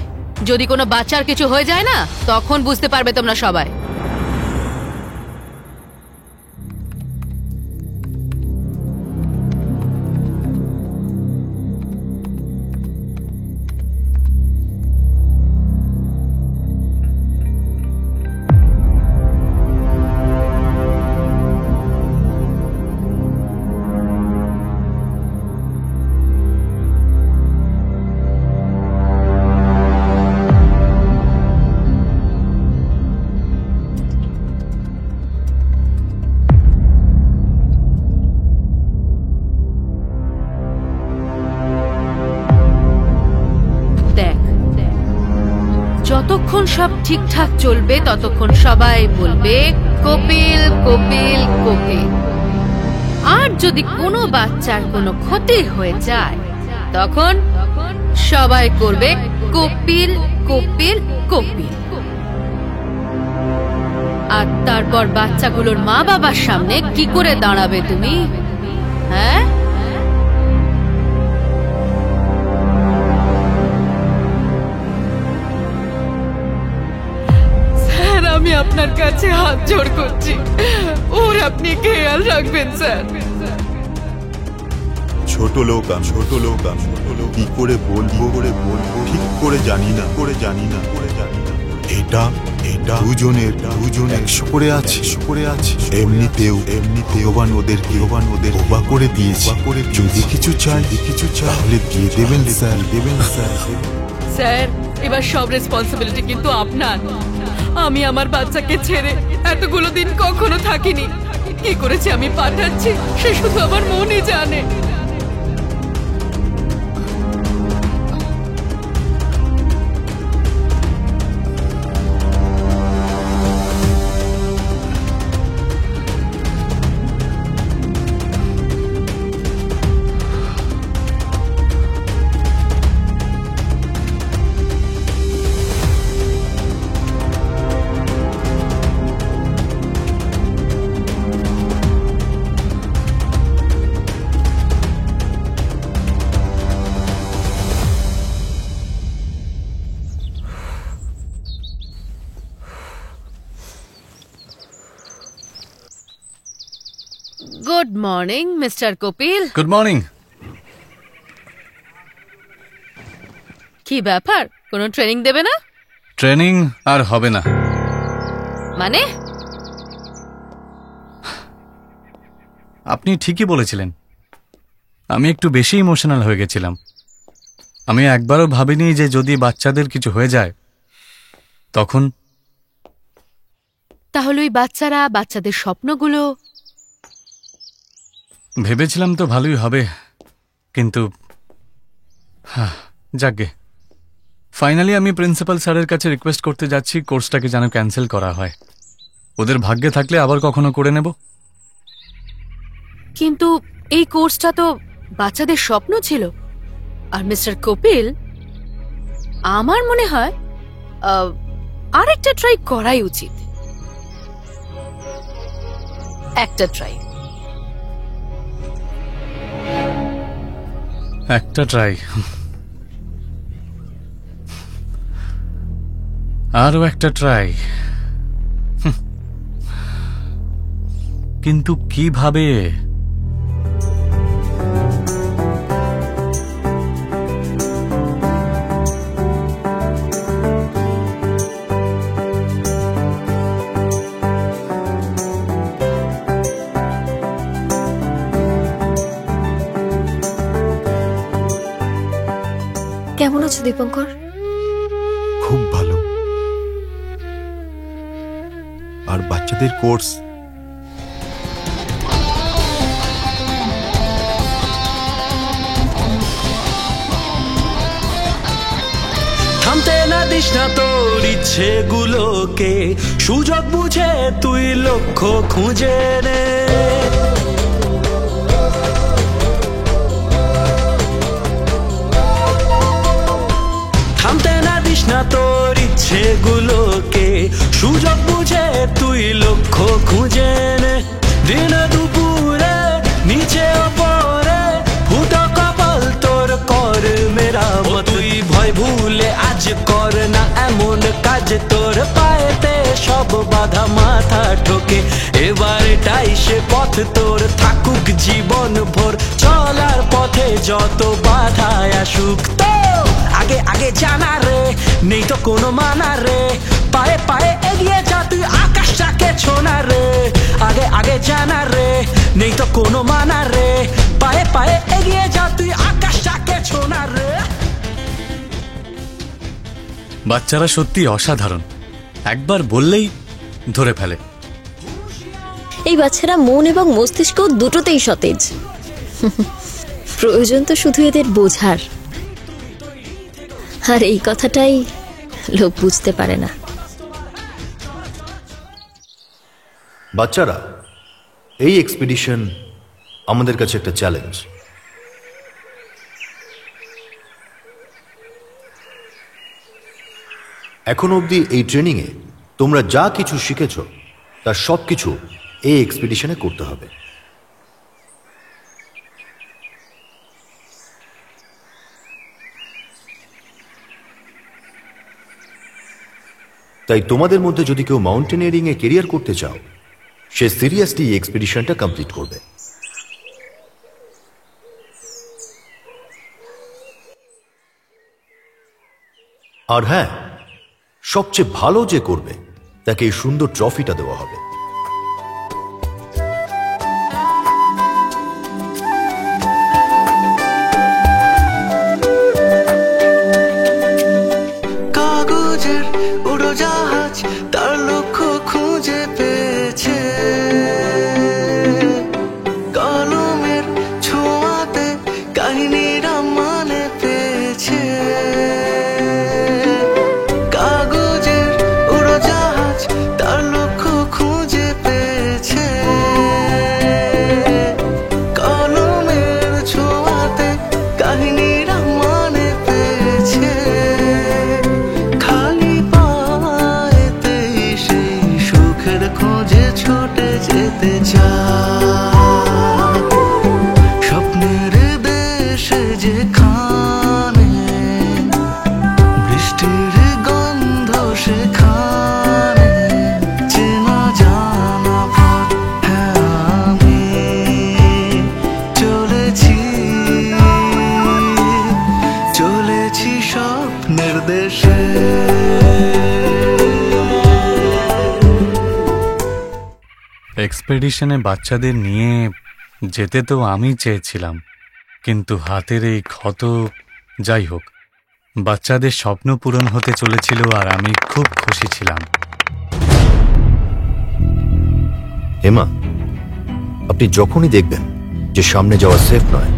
যদি কোনো বাচ্চার কিছু হয়ে যায় না, তখন বুঝতে পারবে তোমরা সবাই। যতক্ষণ সব ঠিকঠাক চলবে ততক্ষণ সবাই বলবে কপিল কপিল কপিল। আর যদি কোনো বাচ্চার কোনো ক্ষতি হয়ে যায় তখন সবাই করবে কপিল কপিল কপিল। আর তারপর বাচ্চাগুলোর মা বাবার সামনে কি করে দাঁড়াবে তুমি? হ্যাঁ, আমি আপনার কাছে হাত জোড় করছি, ওর আপনি খেয়াল রাখবেন স্যার। ছোট লোক কি করে বলবো ঠিক করে জানি না এটা দুজনের 100 করে আছে এমনিতেও ভগবান ওদেরকে ওবা করে দিয়েছে যদি কিছু চাই তাহলে দিয়ে দেবেন স্যার স্যার এবার সব রেসপন্সিবিলিটি কিন্তু আপনার। আমি আমার বাচ্চাকে ছেড়ে এতগুলো দিন কখনো থাকিনি। কি করেছে আমি পাঠাচ্ছি সে শুধু আমার মনই জানে। Good morning mister Kapil. Good morning. কি ব্যাপার, কোনো ট্রেনিং দেবে না? ট্রেনিং আর হবে না। মানে? আপনি ঠিকই বলেছিলেন, আমি একটু বেশি ইমোশনাল হয়ে গেছিলাম। আমি একবারও ভাবিনি যে যদি বাচ্চাদের কিছু হয়ে যায় তখন। তাহলে ওই বাচ্চারা, বাচ্চাদের স্বপ্নগুলো? ভেবেছিলাম তো ভালোই হবে, কিন্তু যাকগে, ফাইনালি আমি প্রিন্সিপাল স্যারের কাছে রিকোয়েস্ট করতে যাচ্ছি কোর্সটাকে যেন ক্যান্সেল করা হয়। ওদের ভাগ্যে থাকলে আবার কখনো করে নেব। কিন্তু এই কোর্সটা তো বাচ্চাদের স্বপ্ন ছিল। আর মিস্টার কপিল, আমার মনে হয় আরেকটা ট্রাই করাই উচিত। একটা ট্রাই। আরো একটা ট্রাই, কিন্তু কিভাবে? কেমন আছো দীপঙ্কর? খুব ভালো। আর বাচ্চাদের কোর্স? থামতে না দিস না তোর ইচ্ছেগুলোকে, সুযোগ বুঝে তুই লক্ষ্য খুঁজে নে। থামতে না দিস না তোর ইচ্ছেগুলোকে, সুযোগ বুঝে তুই লক্ষ্য খুঁজে নে। দিন দুপুরে নিচে ওপরে ফুটো কপাল তোর কর মেরামত। তুই ভয় ভুলে আজ কর না এমন কাজ, তোর পায়েতে সব বাধা মাথা ঠোকে। এবার এটাই সে পথ তোর, থাকুক জীবন ভোর চলার পথে যত বাধা আসুক। তো আগে আগে জানা রে, নেই তো কোনো মানা রে, পায়ে পায়ে এগিয়ে যা তুই আকাশটাকে ছোনা রে। আগে আগে জানা রে, নেই তো কোনো মানা রে, পায়ে পায়ে এগিয়ে যা তুই আকাশটাকে ছোনা রে। বাচ্চারা সত্যি অসাধারণ, একবার বললেই ধরে ফেলে। এই বাচ্চারা মন এবং মস্তিষ্ক দুটোতেই সতেজ। প্রয়োজন তো শুধু এদের বোঝার, আর এই কথাটাই লোক বুঝতে পারে না। বাচ্চারা, এই এক্সপিডিশন আমাদের কাছে একটা চ্যালেঞ্জ। এখন অবধি এই ট্রেনিংয়ে তোমরা যা কিছু শিখেছ তার সব কিছু এই এক্সপিডিশনে করতে হবে। তাই তোমাদের মধ্যে যদি কেউ মাউন্টেনিয়ারিং এ কেরিয়ার করতে চাও, সে সিরিয়াসলি এই এক্সপিডিশনটা কমপ্লিট করবে। আর হ্যাঁ, সবচেয়ে ভালো যে করবে তাকে এই সুন্দর ট্রফিটা দেওয়া হবে। কাগজের উড়োজাহাজ তার লক্ষ্য খুঁজে পেয়েছে, কলমের ছোঁয়াতে কাহিনীরা মানে পেয়েছে। কাগজের উড়োজাহাজ তার লক্ষ্য খুঁজে পেয়েছে, কলমের ছোঁয়াতে কাহিনীরা মানে পেয়েছে। খালি পায়েতেই সেই সুখের খোঁজে ছুটে যেতে চায়, স্বপ্নের দেশে যেখানে বৃষ্টির গন্ধ, সেখানে চেনা জানা পথ। হ্যাঁ, আমি চলেছি চলেছি স্বপ্নের দেশে। এক্সপেডিশনে বাচ্চাদের নিয়ে যেতে তো আমি চেয়েছিলাম, কিন্তু হাতের এই ক্ষত। যাই হোক, বাচ্চাদের স্বপ্ন পূরণ হতে চলেছিল আর আমি খুব খুশি ছিলাম। হেমা, আপনি যখনই দেখবেন যে সামনে যাওয়া সেফ নয়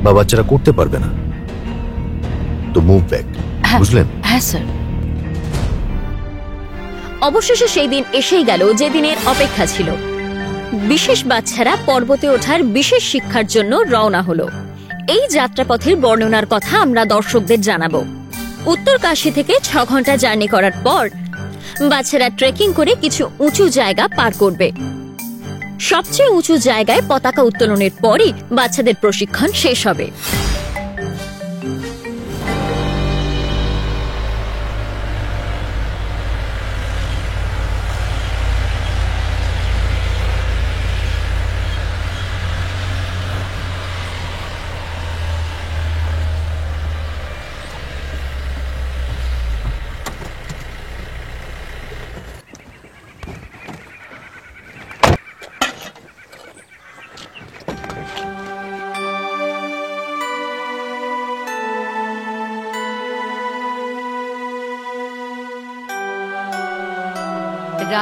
বা বাচ্চারা করতে পারবে না, তো মুভ ব্যাক, বুঝলেন? হ্যাঁ স্যার। অবশেষে সেই দিন এসেই গেল যে দিনের অপেক্ষা ছিল। বিশেষ বাচ্চারা পর্বতে ওঠার বিশেষ শিক্ষার জন্য রওনা হলো। এই যাত্রাপথের বর্ণনার কথা আমরা দর্শকদের জানাবো। উত্তর কাশী থেকে 6 ঘন্টা জার্নি করার পর বাচ্চারা ট্রেকিং করে কিছু উঁচু জায়গা পার করবে। সবচেয়ে উঁচু জায়গায় পতাকা উত্তোলনের পরই বাচ্চাদের প্রশিক্ষণ শেষ হবে।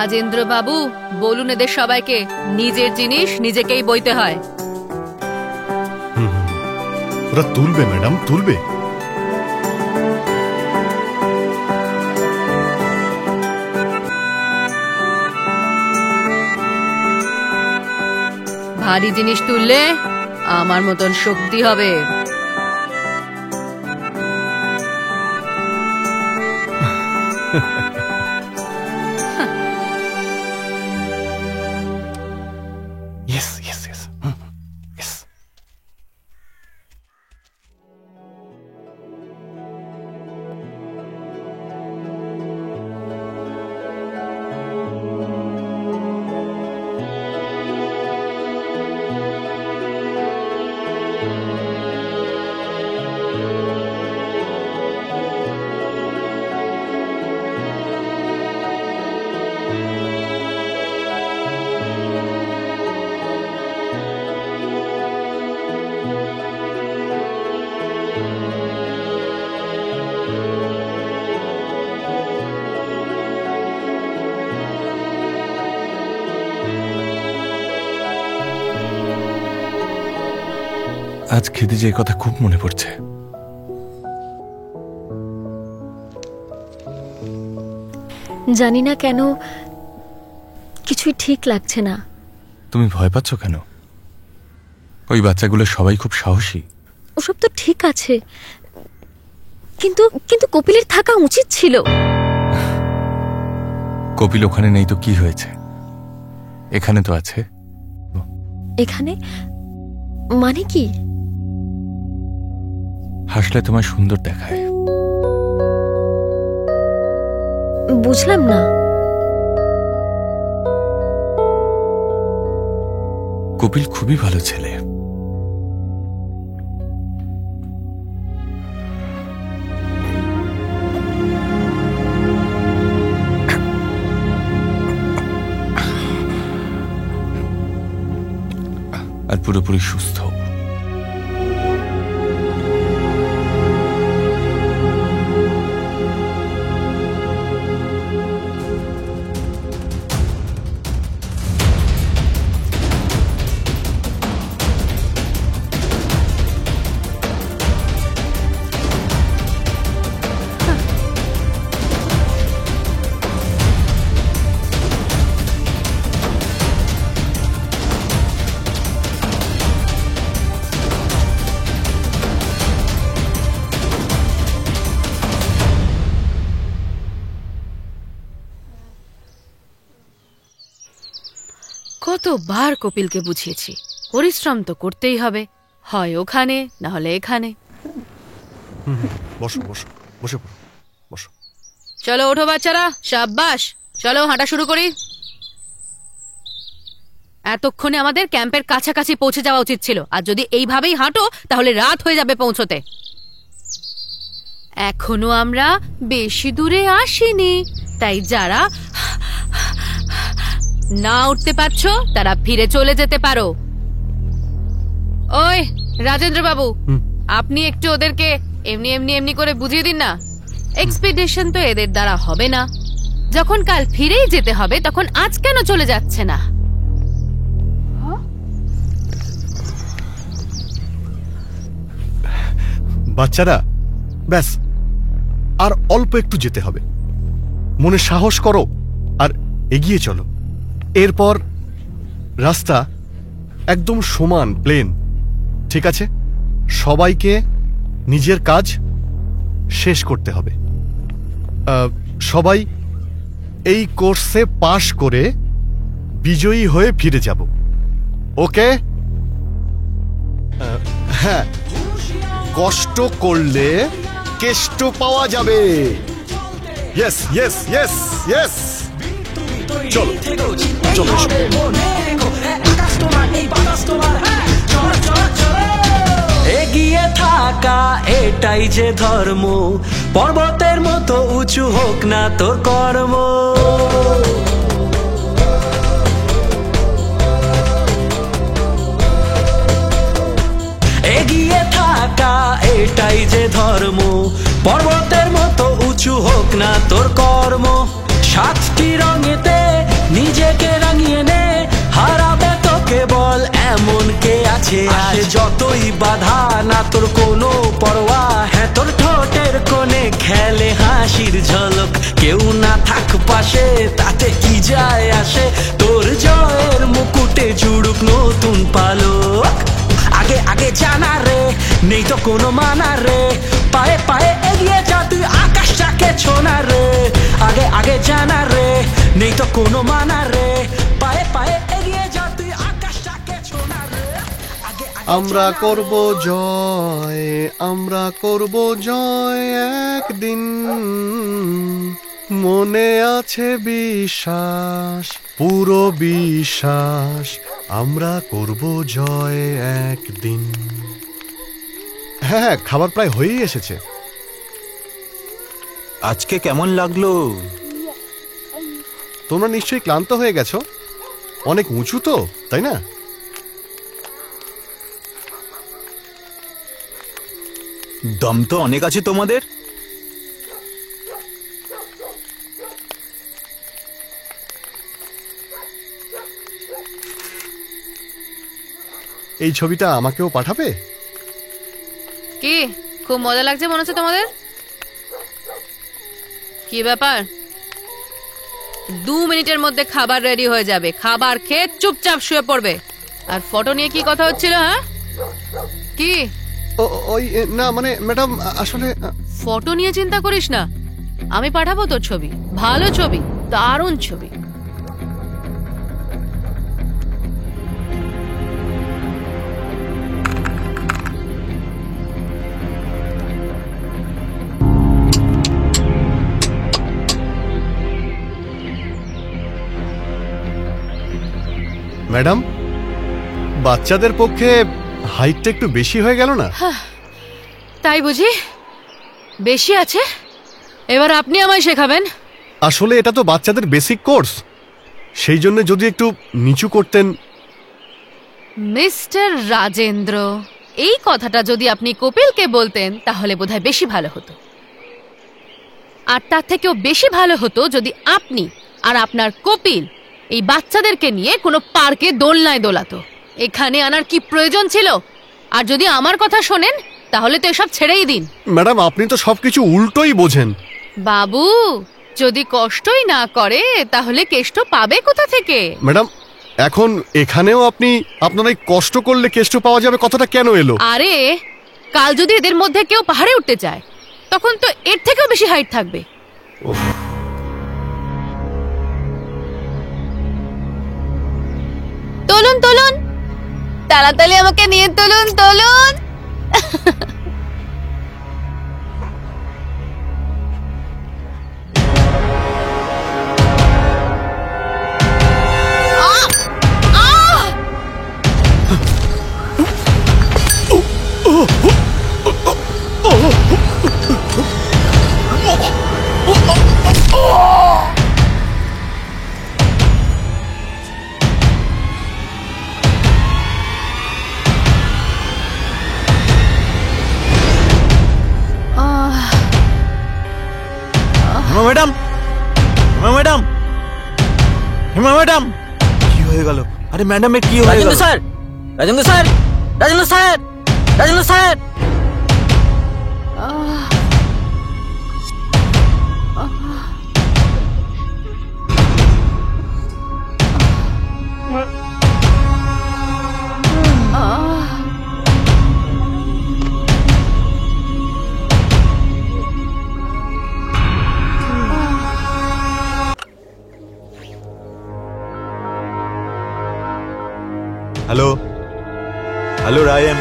রাজেন্দ্র বাবু, বলুন এদের সবাইকে নিজের জিনিস নিজেকেই বইতে হয়। ওরা তুলবে ম্যাডাম, তুলবে। ভারী জিনিস তুললে আমার মতন শক্তি হবে। Yes, yes, yes. Yes. আজ খেতে যে কথা খুব মনে পড়ছে। জানি না কেন কিছুই ঠিক লাগছে না। তুমি ভয় পাচ্ছ কেন? ওই বাচ্চাগুলো সবাই খুব সাহসী। ওসব তো ঠিক আছে, কিন্তু কিন্তু কপিলের থাকা উচিত ছিল। কপিল ওখানে নেই তো কি হয়েছে? এখানে তো আছে। এখানে মানে কি? হাসলে তোমায় সুন্দর দেখায়। বুঝলাম না। কপিল খুবই ভালো ছেলে। আর পুরোপুরি সুস্থ। কতবার কপিলকে বুঝিয়েছি, পরিশ্রম তো করতেই হবে, হয় ওখানে না হলে এখানে। বসো বসো, বসে পড়ো, বসো। চলো ওঠো বাচ্চারা, সাব্বাস, চলো হাঁটা শুরু করি। এতক্ষণে আমাদের ক্যাম্পের কাছাকাছি পৌঁছে যাওয়া উচিত ছিল, আর যদি এইভাবেই হাঁটো তাহলে রাত হয়ে যাবে পৌঁছতে। এখনো আমরা বেশি দূরে আসিনি, তাই যারা না উঠতে পারছো তারা ফিরে চলে যেতে পারো। ওই রাজেন্দ্র বাবু, আপনি একটু ওদেরকে এমনি এমনি এমনি করে বুঝিয়ে দিন না। এক্সপেডিশন তো এদের দ্বারা হবে না, যখন কাল ফিরেই যেতে হবে তখন আজ কেন চলে যাচ্ছে না? বাচ্চারা, ব্যাস আর অল্প একটু যেতে হবে, মনে সাহস করো আর এগিয়ে চলো। এরপর রাস্তা একদম সমান, প্লেন, ঠিক আছে? সবাইকে নিজের কাজ শেষ করতে হবে। সবাই এই কোর্সে পাশ করে বিজয়ী হয়ে ফিরে যাব, ওকে? হ্যাঁ, কষ্ট করলে কেষ্ট পাওয়া যাবে। ইয়েস ইয়েস ইয়েস ইয়েস, চলো চলো। এগিয়ে থাকা এটাই যে ধর্ম, পর্বতের মতো উঁচু হোক না তোর কর্ম। এগিয়ে থাকা এটাই যে ধর্ম, পর্বতের মতো উঁচু হোক না তোর কর্ম। সাতটি রঙেতে নিজেকে রাঙিয়ে নে, হারাবে তোকে বল এমন কে আছে? আসে যতই বাধা না তোর কোনো পরোয়া, হ্যাঁ তোর ঠোঁটের কোণে খেলে হাসির ঝলক। কেউ না থাক পাশে তাতে কি যায় আসে, তোর জয়ের মুকুটে জুড়ুক নতুন পালক। আগে আগে জানা রে, নেই তো কোনো মানা রে, পায়ে পায়ে এগিয়ে যা তুই আকাশটাকে ছোনা রে। আগে আগে জানা রে, নেই তো কোনো মানা রে, পায়ে পায়ে এগিয়ে যা তুই আকাশটাকে ছোনা রে। আমরা করব জয়, আমরা করব জয় একদিন, মনে আছে বিশ্বাস, পুরো বিশ্বাস, আমরা করব জয় একদিন। হ্যাঁ, খাবার প্রায় হয়েই এসেছে। আজকে কেমন লাগলো? তোমরা নিশ্চয়ই ক্লান্ত হয়ে গেছো, অনেক উঁচু তো, তাই না? দম তো অনেক আছে তোমাদের। এই ছবিটা আমাকেও পাঠাবে? কি খুব মজা লাগছে মনে হচ্ছে তোমাদের? কি ব্যাপার? 2 মিনিটের মধ্যে খাবার রেডি হয়ে যাবে, খাবার খেয়ে চুপচাপ শুয়ে পড়বে। আর ফটো নিয়ে কি কথা হচ্ছিল? হ্যাঁ, কি? ওই না, মানে ম্যাডাম আসলে ফটো নিয়ে চিন্তা করিস না, আমি পাঠাবো তোর ছবি, ভালো ছবি, দারুণ ছবি। ম্যাডাম, বাচ্চাদের পক্ষে হাইটটা একটু বেশি হয়ে গেল না? তাই বুঝি? বেশি আছে? এবার আপনি আমায় শেখাবেন। আসলে এটা তো বাচ্চাদের বেসিক কোর্স, সেই জন্য যদি একটু নিচু করতেন। মিস্টার রাজেন্দ্র, এই কথাটা যদি আপনি কপিলকে বলতেন তাহলে বোধহয় বেশি ভালো হতো। আর তার থেকেও বেশি ভালো হতো যদি আপনি আর আপনার কপিল এই বাচ্চাদেরকে নিয়ে কোনো পার্কে দোলনায় দোলাতো। এখানে আনার কি প্রয়োজন ছিল? আর যদি আমার কথা শোনেন তাহলে তো এসব ছেড়েই দিন। ম্যাডাম, আপনি তো সবকিছু উল্টোই বোঝেন। বাবু, যদি কষ্টই না করে তাহলে কেষ্ট পাবে কোথা থেকে? ম্যাডাম, এখন এখানেও আপনারা কষ্ট করলে কেষ্ট পাওয়া যাবে কথাটা কেন এলো? আরে, কাল যদি এদের মধ্যে কেউ পাহাড়ে উঠতে চায় তখন তো এর থেকেও বেশি হাইট থাকবে। তুলুন তুলুন, তাড়াতাড়ি আমাকে নিয়ে তুলুন তুলুন। ম্যাডাম, ম্যাডাম, ম্যাডাম, কি হয়ে গেল? আরে ম্যাডামের কি হয়ে গেল? Sir, Rajendra sir, Rajendra sir, Rajendra sir. Hello, hello Rayan.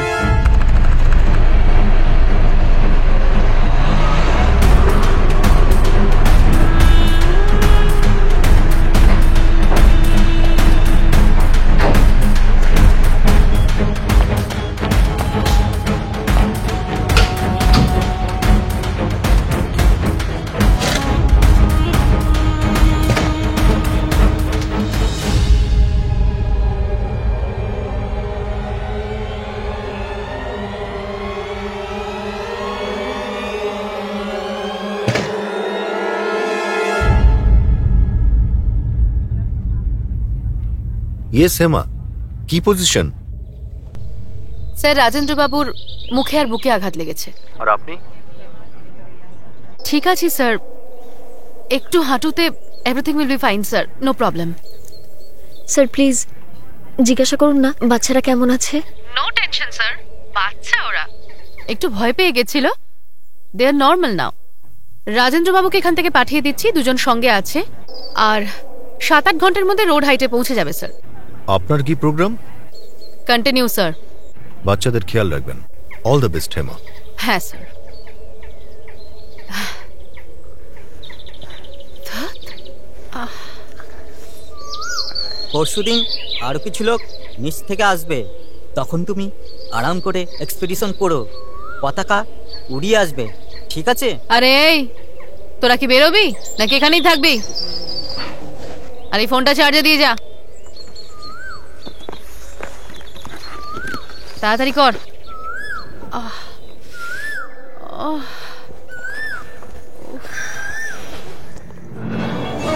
Yes Hema, কি পজিশন? স্যার, রাজেন্দ্র বাবুর মুখে আর বুকে আঘাত লেগেছে। আর আপনি? ঠিক আছে স্যার, একটু হাঁটুতে। Everything will be fine sir, no problem. Sir please জিজ্ঞাসা করুন না বাচ্চারা কেমন আছে। নো টেনশন স্যার, বাচ্চা ওরা একটু ভয় পেয়ে গেছিল, দে আর নর্মাল নাও। রাজেন্দ্র বাবুকে এখান থেকে পাঠিয়ে দিচ্ছি, দুজন সঙ্গে আছে, আর 7-8 ঘন্টার মধ্যে রোড হাইটে পৌঁছে যাবে স্যার। আপনার কি প্রোগ্রাম? Continue sir. বাচ্চাদের খেয়াল রাখবেন। All the best Hema. হ্যাঁ স্যার। পরশুদিন আরো কিছু লোক নিচ থেকে আসবে, তখন তুমি আরাম করে এক্সপেডিশন করো, পতাকা উড়িয়ে আসবে, ঠিক আছে? আরে এই, তোরা কি বেরোবি নাকি এখানেই থাকবি? আর এই ফোনটা চার্জে দিয়ে যা, তাড়াতাড়ি কর।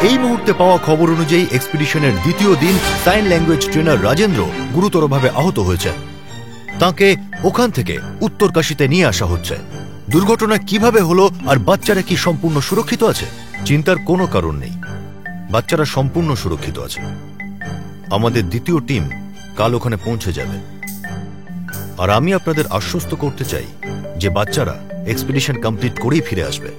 এই মুহূর্তে পাওয়া খবর অনুযায়ী এক্সপিডিশনের দ্বিতীয় দিন সাইন ল্যাঙ্গুয়েজ ট্রেনার রাজেন্দ্র গুরুতরভাবে আহত হয়েছেন। তাকে ওখান থেকে উত্তরকাশীতে নিয়ে আসা হচ্ছে। দুর্ঘটনা কিভাবে হলো আর বাচ্চারা কি সম্পূর্ণ সুরক্ষিত আছে? চিন্তার কোনো কারণ নেই, বাচ্চারা সম্পূর্ণ সুরক্ষিত আছে। আমাদের দ্বিতীয় টিম কাল ওখানে পৌঁছে যাবে। আর আমি আপনাদের আশ্বস্ত করতে চাই যে বাচ্চারা এক্সপিডিশন কমপ্লিট করেই ফিরে আসবে।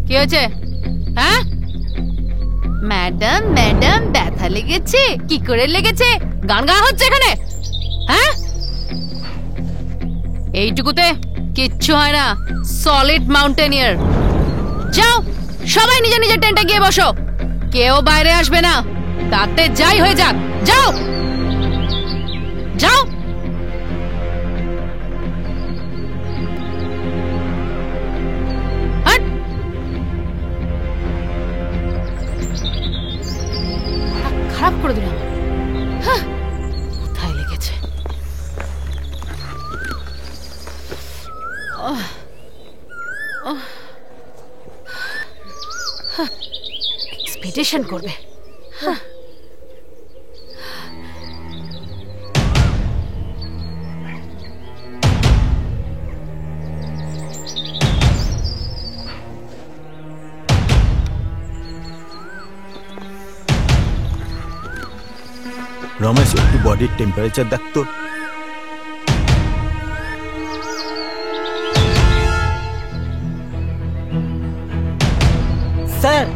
কি হয়েছে? হ্যাঁ ম্যাডাম, ম্যাডাম ব্যথা লেগেছে? কি করে লেগেছে? গান গাওয়া হচ্ছে এখানে? হ্যাঁ, এইটুকুতে কিচ্ছু হয় না। Solid mountaineer. যাও সবাই নিজের নিজের টেন্টে গিয়ে বসো, কেউ বাইরে আসবে না, তাতে যাই হয়ে যাক। যাও যাও। এক্সপেডিশন করবে। রমেশ একটু বডির টেম্পারেচার দেখতো। স্যার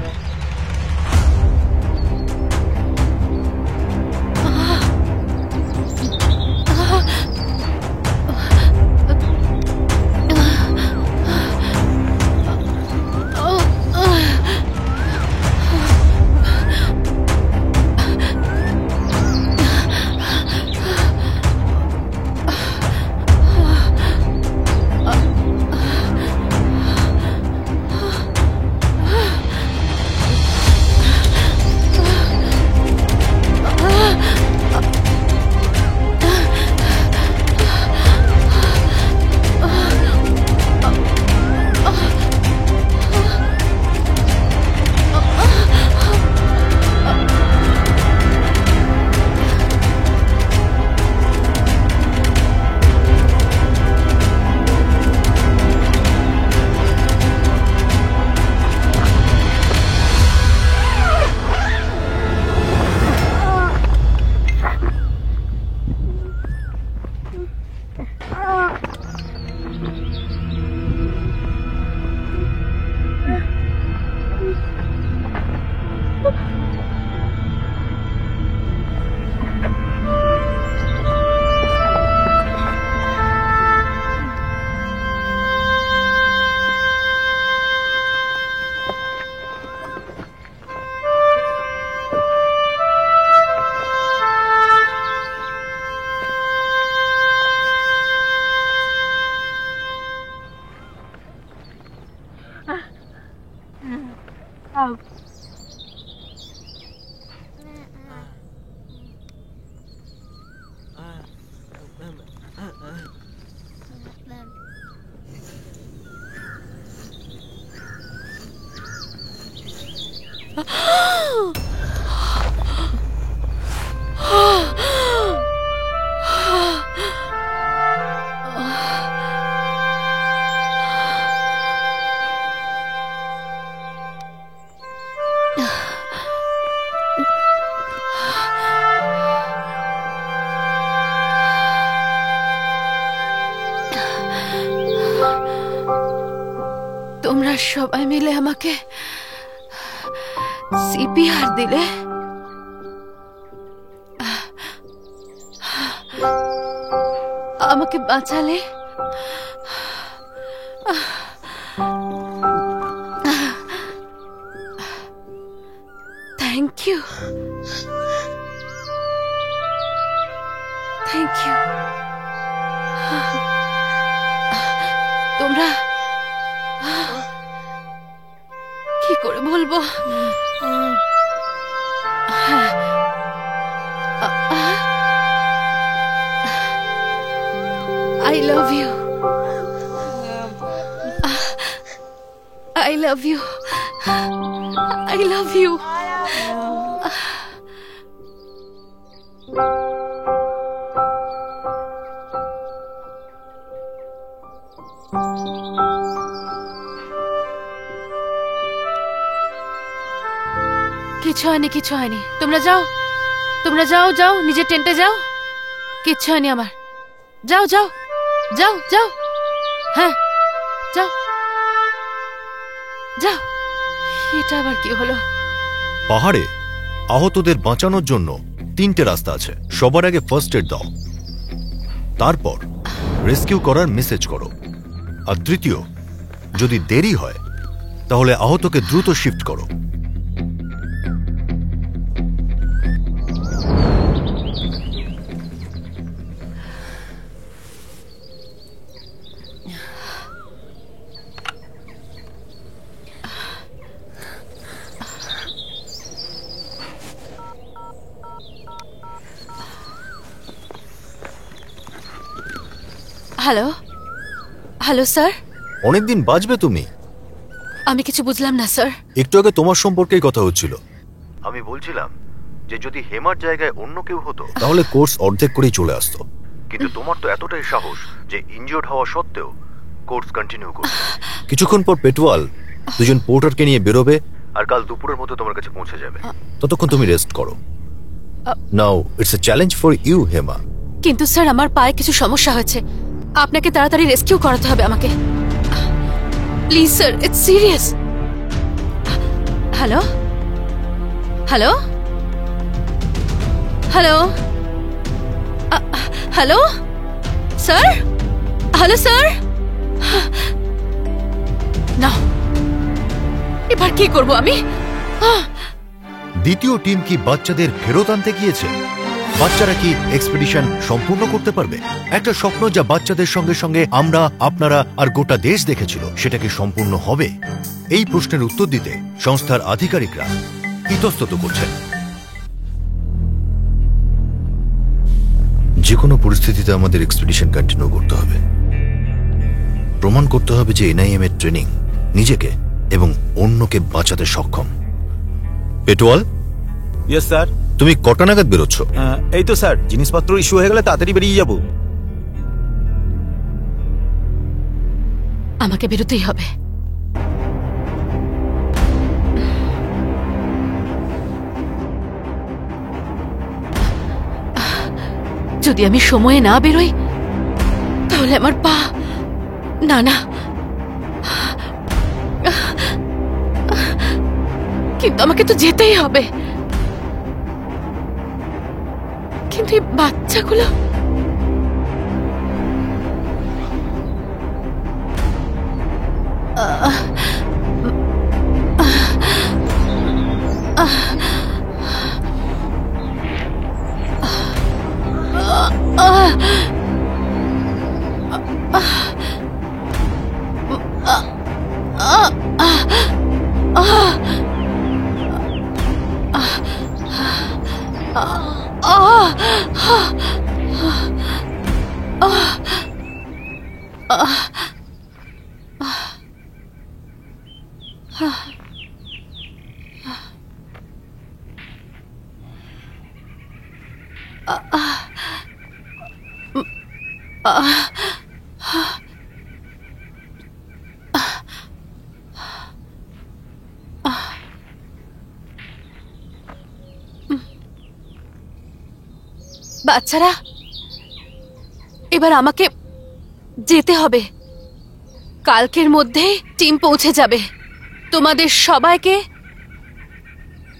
তোমরা সবাই মিলে আমাকে সিপিআর দিলে। আমাকে বাঁচালে। Thank you, thank you. তোমরা কি করে বলবো? I love you. I love you. I love you. কিছু হয়নি, কিছু হয়নি। তোমরা যাও, তোমরা যাও, যাও নিজের টেন্টে যাও। কিচ্ছু হয়নি আমার। যাও যাও যাও যাও, হ্যাঁ যাও যাও। এটা আবার কি হলো? পাহাড়ে আহতদের বাঁচানোর জন্য 3টে রাস্তা আছে। সবার আগে ফার্স্ট এড দাও, তারপর রেস্কিউ করার মেসেজ করো, আর তৃতীয়, যদি দেরি হয় তাহলে আহতকে দ্রুত শিফট করো। Hello, hello sir. অনেকদিন বাঁচবে তুমি। আমি কিছু বুঝলাম না স্যার। একটু আগে তোমার সম্পর্কেই কথা হচ্ছিল। আমি বলছিলাম যে যদি হেমার জায়গায় অন্য কেউ হতো তাহলে কোর্স অর্ধেক করেই চলে আসতো, কিন্তু তোমার তো এতটাই সাহস যে ইনজিওর্ড হওয়া সত্ত্বেও কোর্স কন্টিনিউ করবে। কিছুক্ষণ পর পেটওয়াল দুজন পোর্টারকে নিয়ে বেরোবে আর কাল দুপুরের মধ্যে তোমার কাছে পৌঁছে যাবে। ততক্ষণ তুমি রেস্ট করো। Now it's a challenge for you Hema. কিন্তু স্যার আমার পায়ে কিছু সমস্যা হয়েছে, আপনাকে তাড়াতাড়ি রেস্কিউ করাতে হবে আমাকে। Please sir, it's serious. Hello hello hello hello sir, hello sir. না, এবার কি করব আমি? দ্বিতীয় টিম কি বাচ্চাদের ফেরত আনতে গিয়েছে? বাচ্চারা কি এক্সপেডিশন সম্পূর্ণ করতে পারবে? একটা স্বপ্ন যা বাচ্চাদের সঙ্গে সঙ্গে আমরা, আপনারা আর গোটা দেশ দেখেছিল, সেটা কি সম্পূর্ণ হবে? এই প্রশ্নের উত্তর দিতে সংস্থার আধিকারিকরা ইতস্তত করছেন। যে কোনো পরিস্থিতিতে আমাদের এক্সপেডিশন কন্টিনিউ করতে হবে। প্রমাণ করতে হবে যে এনআইএম এর ট্রেনিং নিজেকে এবং অন্যকে বাঁচাতে সক্ষম। পেটওয়াল, ইয়েস স্যার। তুমি কটা নাগাদ বেরোচ্ছ? এই তো স্যার, জিনিসপত্র ইস্যু হয়ে গেলে তাড়াতাড়ি বেরিয়ে যাব। আমাকে বেরোতেই হবে। যদি আমি সময়ে না বেরোই তাহলে আমার পা, না না, কিন্তু আমাকে তো যেতেই হবে। কিন্তু এই বাচ্চাগুলো, বাচ্চারা, এবার আমাকে যেতে হবে। কালকের মধ্যে টিম পৌঁছে যাবে। তোমাদের সবাইকে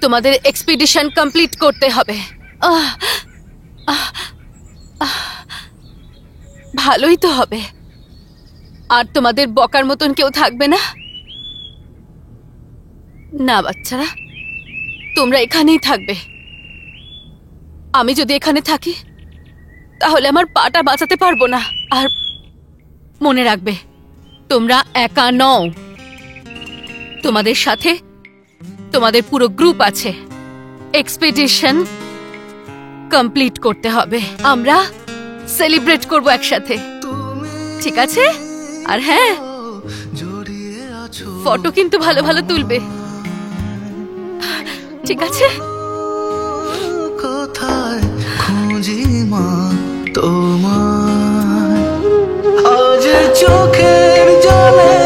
তোমাদের এক্সপিডিশন কমপ্লিট করতে হবে। ভালোই তো হবে। আর তোমাদের বকার মতন কেউ থাকবে না। না বাচ্চারা, তোমরা এখানেই থাকবে। আমি যদি এখানে থাকি তাহলে আমার পাটা বাঁচাতে পারবো না। আর মনে রাখবে, তোমরা একা নও, তোমাদের সাথে তোমাদের পুরো গ্রুপ আছে। এক্সপেডিশন কমপ্লিট করতে হবে। আমরা সেলিব্রেট করব একসাথে, ঠিক আছে? আর হ্যাঁ, ফটো কিন্তু ভালো ভালো তুলবে, ঠিক আছে? কোথায় খুঁজি মা তোমায়, আজ চোখের জলে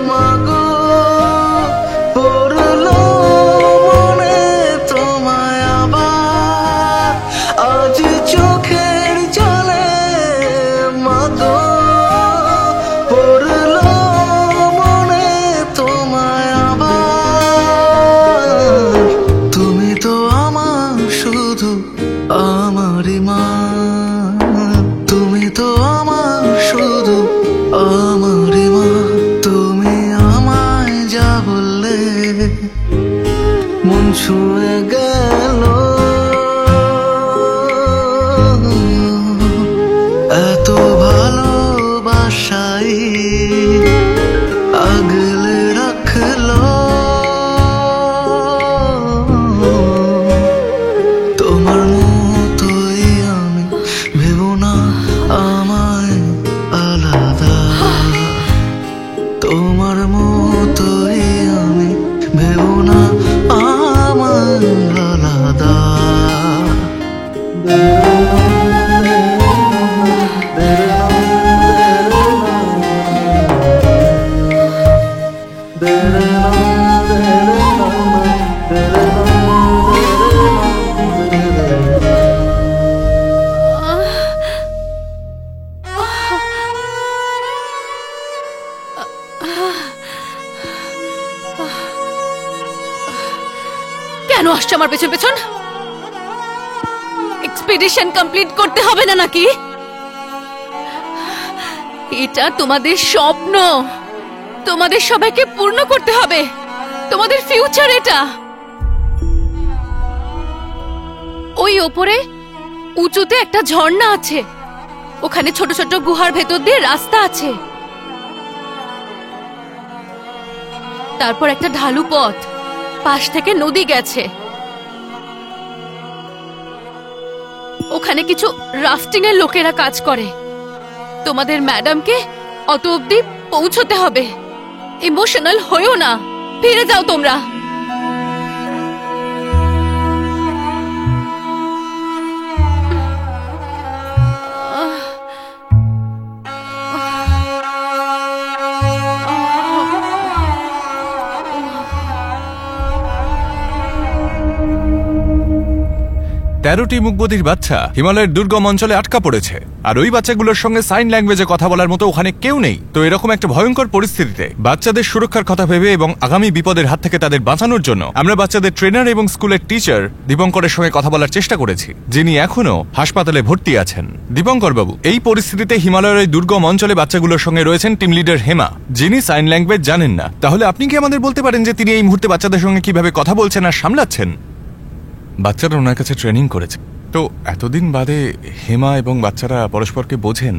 মাগো পড়লো মনে তোমায় আবার, আজ চোখের জলে মাগো পড়লো মনে তোমায় আবার। তুমি তো আমার শুধু আমারই মা, তুমি তো আমার শুধু আমারই মা। তুমি আমায় যা বললে মন ছুঁয়ে গেল, এত ভালোবাসাই আগলে রাখলো। তোমার মতোই আমি ভেবো না আমায় আলাদা। মতোই আমি ভেবো না আমার আলাদা কেন আসছে আমার পেছন পেছন? এক্সপেডিশন কমপ্লিট করতে হবে না নাকি? এটা তোমাদের স্বপ্ন, তোমাদের সবাইকে পূর্ণ করতে হবে, তোমাদের ফিউচার এটা। ওই ওপরে উঁচুতে একটা ঝর্ণা আছে, ওখানে ছোট ছোট গুহার ভেতর দিয়ে রাস্তা আছে, তারপর একটা ঢালু পথ, পাশ থেকে নদী গেছে, ওখানে কিছু রাফটিং এর লোকেরা কাজ করে। তোমাদের ম্যাডামকে অত অব্দি পৌঁছতে হবে। ইমোশনাল হয়েও না, ফিরে যাও তোমরা। তেরোটি মুখবধির বাচ্চা হিমালয়ের দুর্গম অঞ্চলে আটকা পড়েছে, আর ওই বাচ্চাগুলোর সঙ্গে সাইন ল্যাঙ্গুয়েজে কথা বলার মতো ওখানে কেউ নেই। তো এরকম একটা ভয়ঙ্কর পরিস্থিতিতে বাচ্চাদের সুরক্ষার কথা ভেবে এবং আগামী বিপদের হাত থেকে তাদের বাঁচানোর জন্য আমরা বাচ্চাদের ট্রেনার এবং স্কুলের টিচার দীপঙ্করের সঙ্গে কথা বলার চেষ্টা করেছি, যিনি এখনো হাসপাতালে ভর্তি আছেন। দীপঙ্কর বাবু, এই পরিস্থিতিতে হিমালয়ের এই দুর্গম অঞ্চলে বাচ্চাগুলোর সঙ্গে রয়েছেন টিম লিডার হেমা, যিনি সাইন ল্যাঙ্গুয়েজ জানেন না। তাহলে আপনি কি আমাদের বলতে পারেন যে তিনি এই মুহূর্তে বাচ্চাদের সঙ্গে কিভাবে কথা বলছেন আর সামলাচ্ছেন? বাচ্চারা ওনার কাছে ট্রেনিং করেছে, তো এতদিন বাদে হেমা এবং বাচ্চারা পরস্পরকে বোঝেন,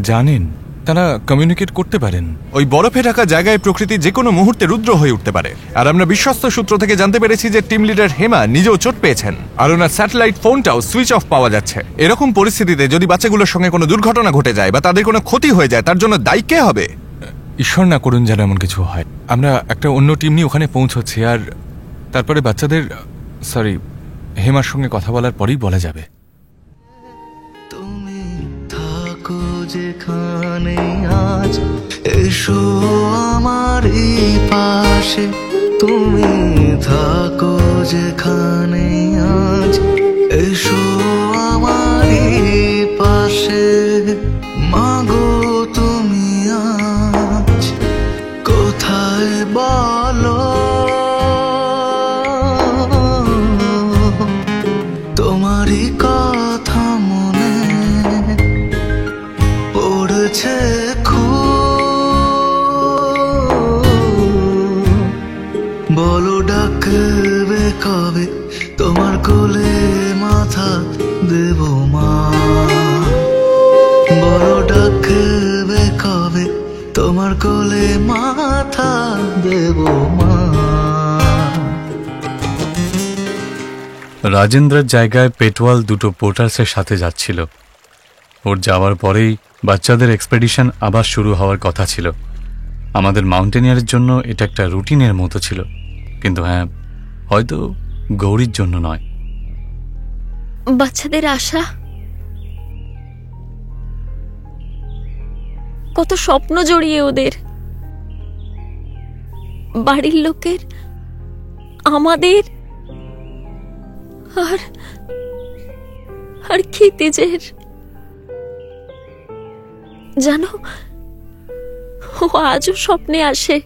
জানেন, তারা কমিউনিকেট করতে পারেন। ওই বরফে ঢাকা জায়গায় প্রকৃতি যে কোনো মুহূর্তে রুদ্র হয়ে উঠতে পারে। আর আমরা বিশ্বস্ত সূত্র থেকে জানতে পেরেছি যে টিম লিডার হেমা নিজেও চোট পেয়েছেন, আর ওনার স্যাটেলাইট ফোনটাও সুইচ অফ পাওয়া যাচ্ছে। এরকম পরিস্থিতিতে যদি বাচ্চাগুলোর সঙ্গে কোনো দুর্ঘটনা ঘটে যায় বা তাদের কোনো ক্ষতি হয়ে যায়, তার জন্য দায়ী কে হবে? ঈশ্বর না করুন যেন এমন কিছু হয়। আমরা একটা অন্য টিম নিয়ে ওখানে পৌঁছচ্ছি, আর তারপরে বাচ্চাদের হেমার সঙ্গে কথা বলার পরেই বলা যাবে। তুমি থাকো যেখানে আজ, এসো আমারই পাশে। তুমি থাকো যেখানে আজ, এসো আমারই পাশে। মাগো তুমি আজ কোথায় বলো, তোমারই কথা মনে পড়ছে বলো ডাকবে কবে, তোমার কোলে মাথা দেব মা। বলো ডাকবে কবে, তোমার কোলে মাথা দেব মা। রাজেন্দ্রের জায়গায় পেটওয়াল দুটো পোর্টার্সের সাথে যাচ্ছিল। ওর যাওয়ার পরেই বাচ্চাদের এক্সপেডিশন আবার শুরু হওয়ার কথা ছিল। আমাদের মাউন্টেনিয়ারের জন্য এটা একটা রুটিনের মতো ছিল, কিন্তু হ্যাঁ, হয়তো গৌরীর জন্য নয়। বাচ্চাদের আশা, কত স্বপ্ন জড়িয়ে ওদের, বাড়ির লোকের, আমাদের, আর ক্ষিতিজের। জানো, ও আজও স্বপ্নে আসে,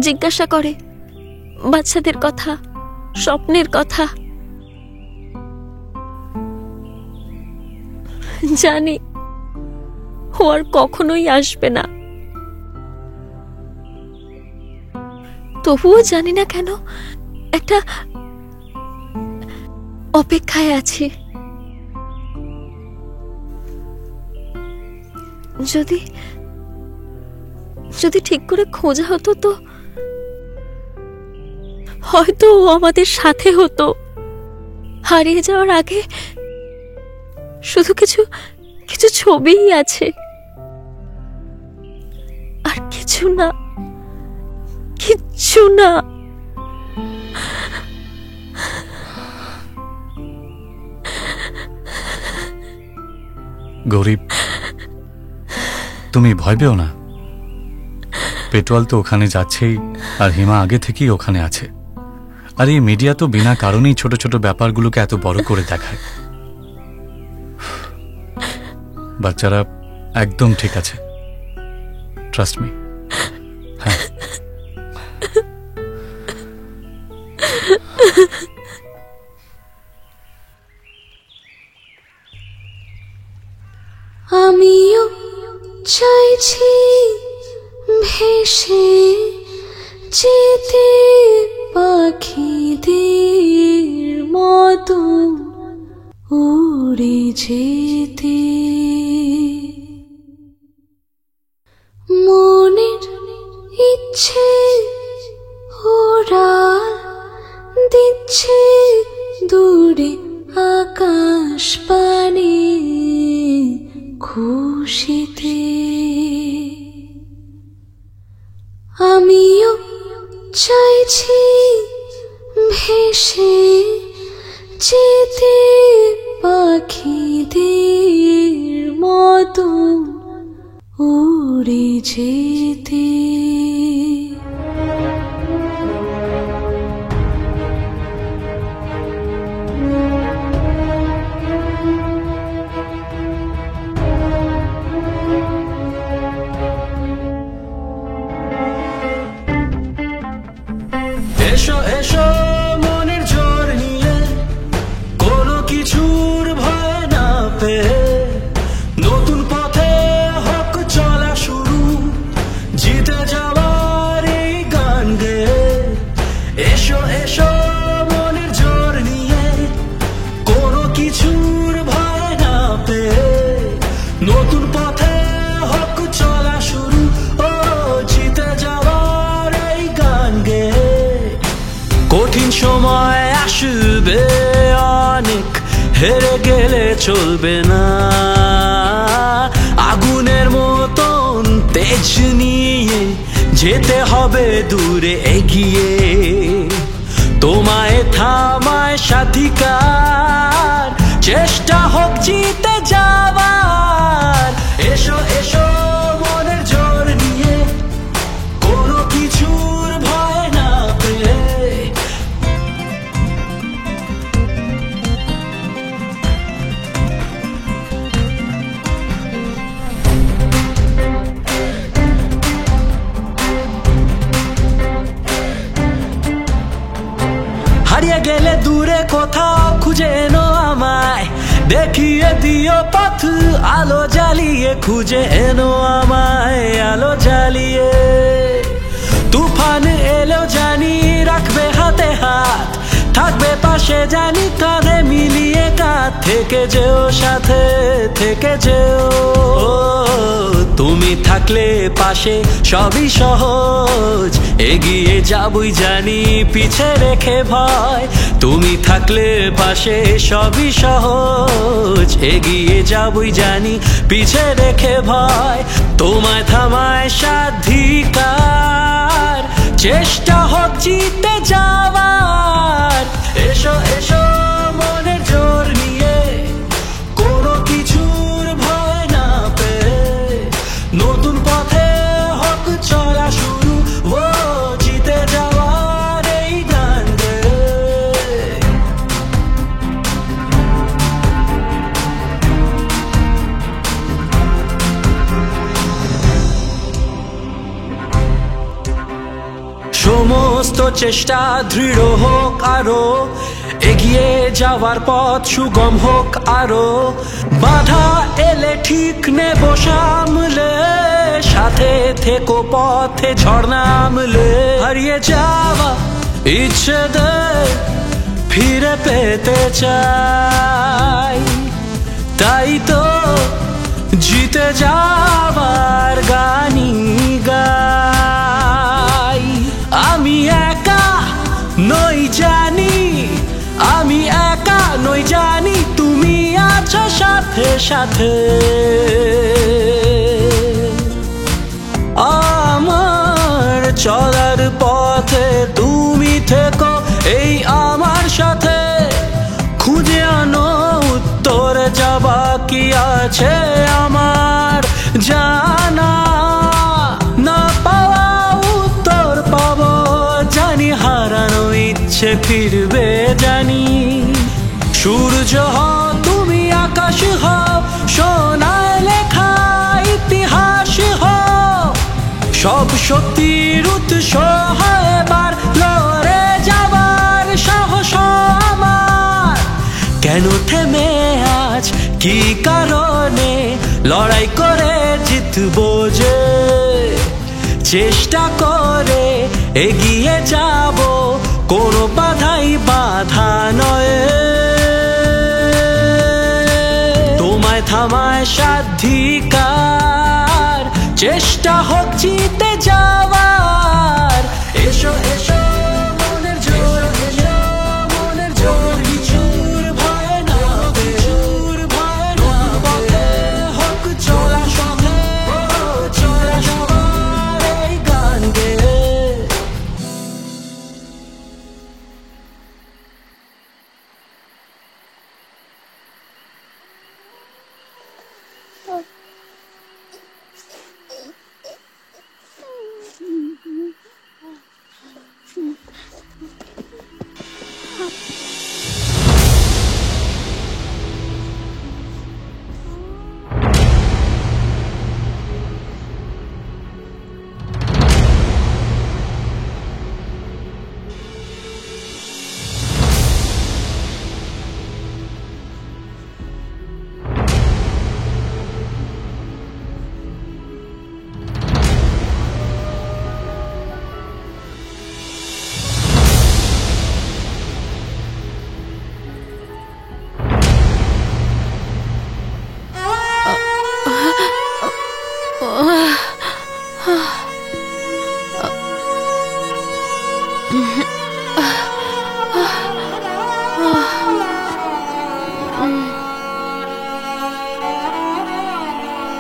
জিজ্ঞাসা করে বাচ্চাদের কথা, স্বপ্নের কথা। জানি ও আর কখনোই আসবে না, তবুও জানি না কেন একটা অপেক্ষায় আছি। যদি যদি ঠিক করে খোঁজা হতো তো হয়তো ও আমাদের সাথে হতো। হারিয়ে যাওয়ার আগে শুধু কিছু কিছু ছবিই আছে, আর কিছু না, কিচ্ছু না। গরিব, তুমি ভয় পেও না। পেট্রোল তো ওখানে যাচ্ছেই, আর হিমা আগে থেকেই ওখানে আছে। আর এই মিডিয়া তো বিনা কারণেই ছোট ছোট ব্যাপারগুলোকে এত বড় করে দেখায়। বাচ্চারা একদম ঠিক আছে, ট্রাস্ট মি। হ্যাঁ, আমিও চাইছি ভেসে যেতে পাখিদের মতো, উড়ে যেতে। মনের ইচ্ছে ওড়াল দিচ্ছে দূরে আকাশ পানে, খুশিতে। আমিও চাইছি ভেসে যেতে পাখিদের মতো, উড়ে যেতে। এসো এসো মনের জোর নিয়ে, কোনো কিছুর ভয় না পেয়ে, নতুন পথে হোক চলা শুরু, জিতে যাওয়ার এই গান গেয়ে। এসো এসো মনের জোর নিয়ে, কোনো কিছুর ভয় না পেয়ে, নতুন পথে হোক চলা শুরু, ও জিতে যাওয়ার এই গান গেয়ে। কঠিন সময় আসবে অনেক, হেরে গেলে চলবে না। আগুনের মতন তেজ নিয়ে যেতে হবে দূরে এগিয়ে। তোমায় থামায় সাধিকার, চেষ্টা হোক জিতে যাওয়ার। এসো এসো মনের জোর নিয়ে, কোনো কিছুর ভয় না পেয়ে। হারিয়ে গেলে দূরে কোথাও খুঁজে এনো আমায়, দেখিয়ে দিও পথ আলো জ্বালিয়ে, খুঁজে এনো আমায় আলো জ্বালিয়ে। তুফান এলেও জানি রাখবে হাতে হাত, থাকবে পাশে জানি কাঁধে মিলিয়ে কাঁধ, থেকে যেও সাথে থেকে যেও। তুমি থাকলে পাশে সবই সহজ, এগিয়ে যাবই জানি পিছে রেখে ভয়। তুমি থাকলে পাশে সবই সহজ, এগিয়ে যাবই জানি পিছে রেখে ভয়। তোমায় থামায় সাধিকার, চেষ্টা হোক জিতে যাওয়ার। এসো এসো মনের জোর নিয়ে, কোনো কিছুর ভয় না পেয়ে, নতুন পথে হোক চলা শুরু, ও জিতে যাওয়ার এই গান গেয়ে। সমস্ত চেষ্টা দৃঢ় হোক আরো, এগিয়ে যাওয়ার পথ সুগম হোক আরো। বাধা এলে ঠিক নেব সামলে, সাথে থেকো পথে ঝড় নামলে। হারিয়ে যাওয়া ইচ্ছে দে ফিরে পেতে চাই, তাই তো জিতে যাওয়ার গানি গাই। আমি একা নই জানি, আমি একা নই জানি, তুমি আছো সাথে সাথে আমার। চলার পথে তুমি থেকো এই আমার সাথে, খুঁজে আনো উত্তর যাবা কি আছে আমার জানা, না পাওয়া উত্তর পাবো জানি, হারানো ইচ্ছে ফিরবে জানি। সূর্য হও তুমি আকাশ হও, সোনায় লেখা ইতিহাস হও, সব শক্তির উৎস হয় এবার লড়ে যাবার সাহস আমার। কেন থেমে আজ কি কারণে লড়াই করে জিতবো যে, চেষ্টা করে এগিয়ে যাব কোনো বাধাই বাধা নয়। তোমায় থামায় সাধিকার, চেষ্টা হোক জিতে যাওয়ার। এসো এসো মনের জোর, এসো মনের জোর, কিছুর ভয় না, কিছুর ভয় না, পথে হোক চলা সবে, চলা সবার এই গান গেয়ে।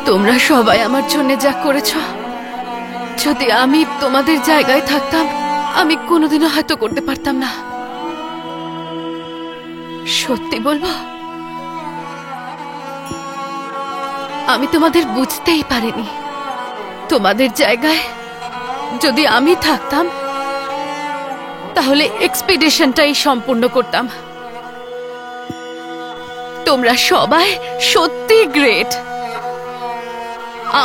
তোমরা সবাই আমার জন্য যা করেছো, যদি আমি তোমাদের জায়গায় থাকতাম আমি কোনোদিনও হয়তো করতে পারতাম না। সত্যি বলবো, আমি তোমাদের বুঝতেই পারিনি। তোমাদের জায়গায় যদি আমি থাকতাম তাহলে এক্সপিডিশনটাই সম্পূর্ণ করতাম। তোমরা সবাই সত্যি গ্রেট,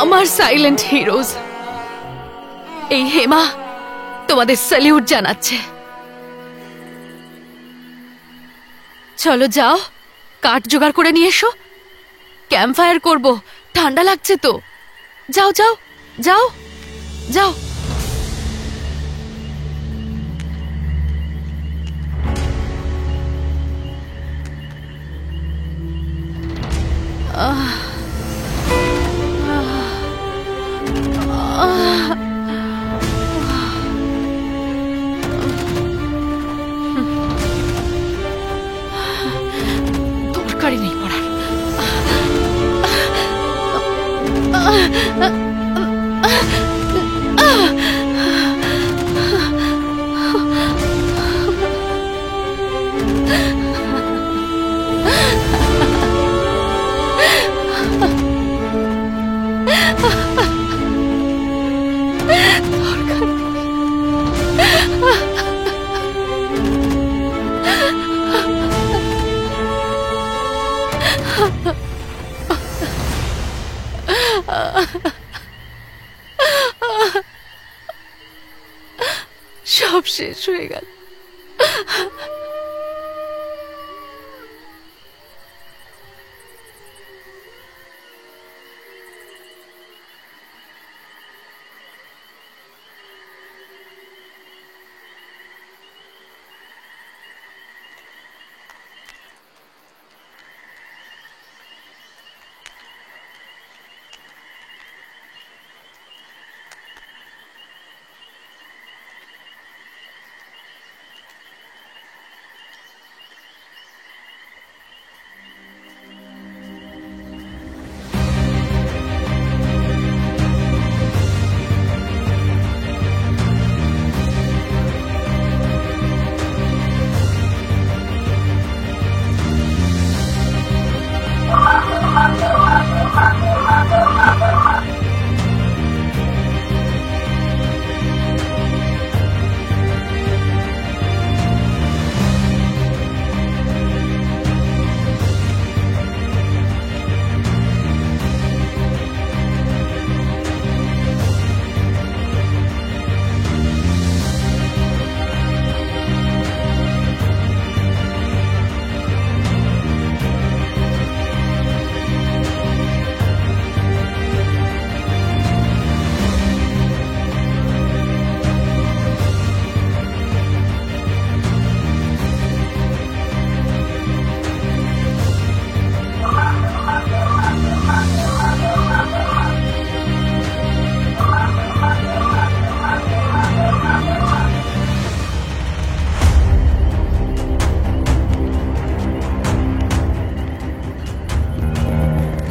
আমার সাইলেন্ট হিরোজ। এই হেমা তোমাদের স্যালিউট জানাচ্ছে। চলো যাও, কাঠ জোগাড় করে নিয়ে এসো, ক্যাম্প ফায়ার করবো, ঠান্ডা লাগছে তো। যাও যাও যাও যাও। দরকারই নেই পড়ার। সব শেষ হয়ে গেল।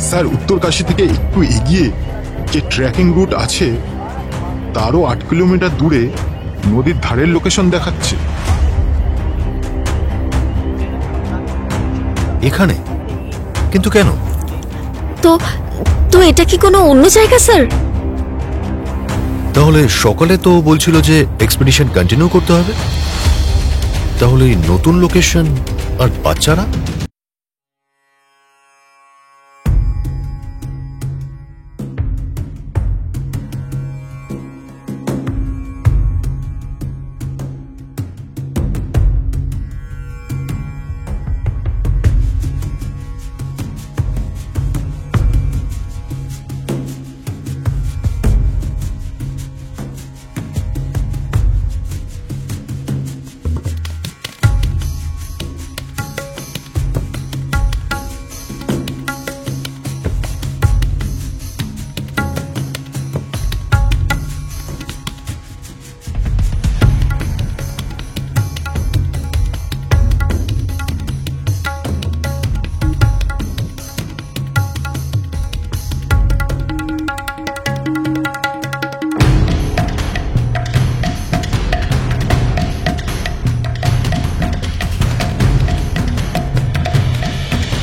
স্যার উত্তরকাশী থেকে একটু এগিয়ে যে ট্রেকিং রুট আছে তারও 8 কিলোমিটার দূরে নদীর ধারের লোকেশন দেখাচ্ছে। এখানে কিন্তু কেন? তো তো এটা কি কোনো অন্য জায়গা স্যার? তাহলে সকালে তো বলছিল যে এক্সপেডিশন কন্টিনিউ করতে হবে, তাহলে এই নতুন লোকেশন আর বাচ্চারা?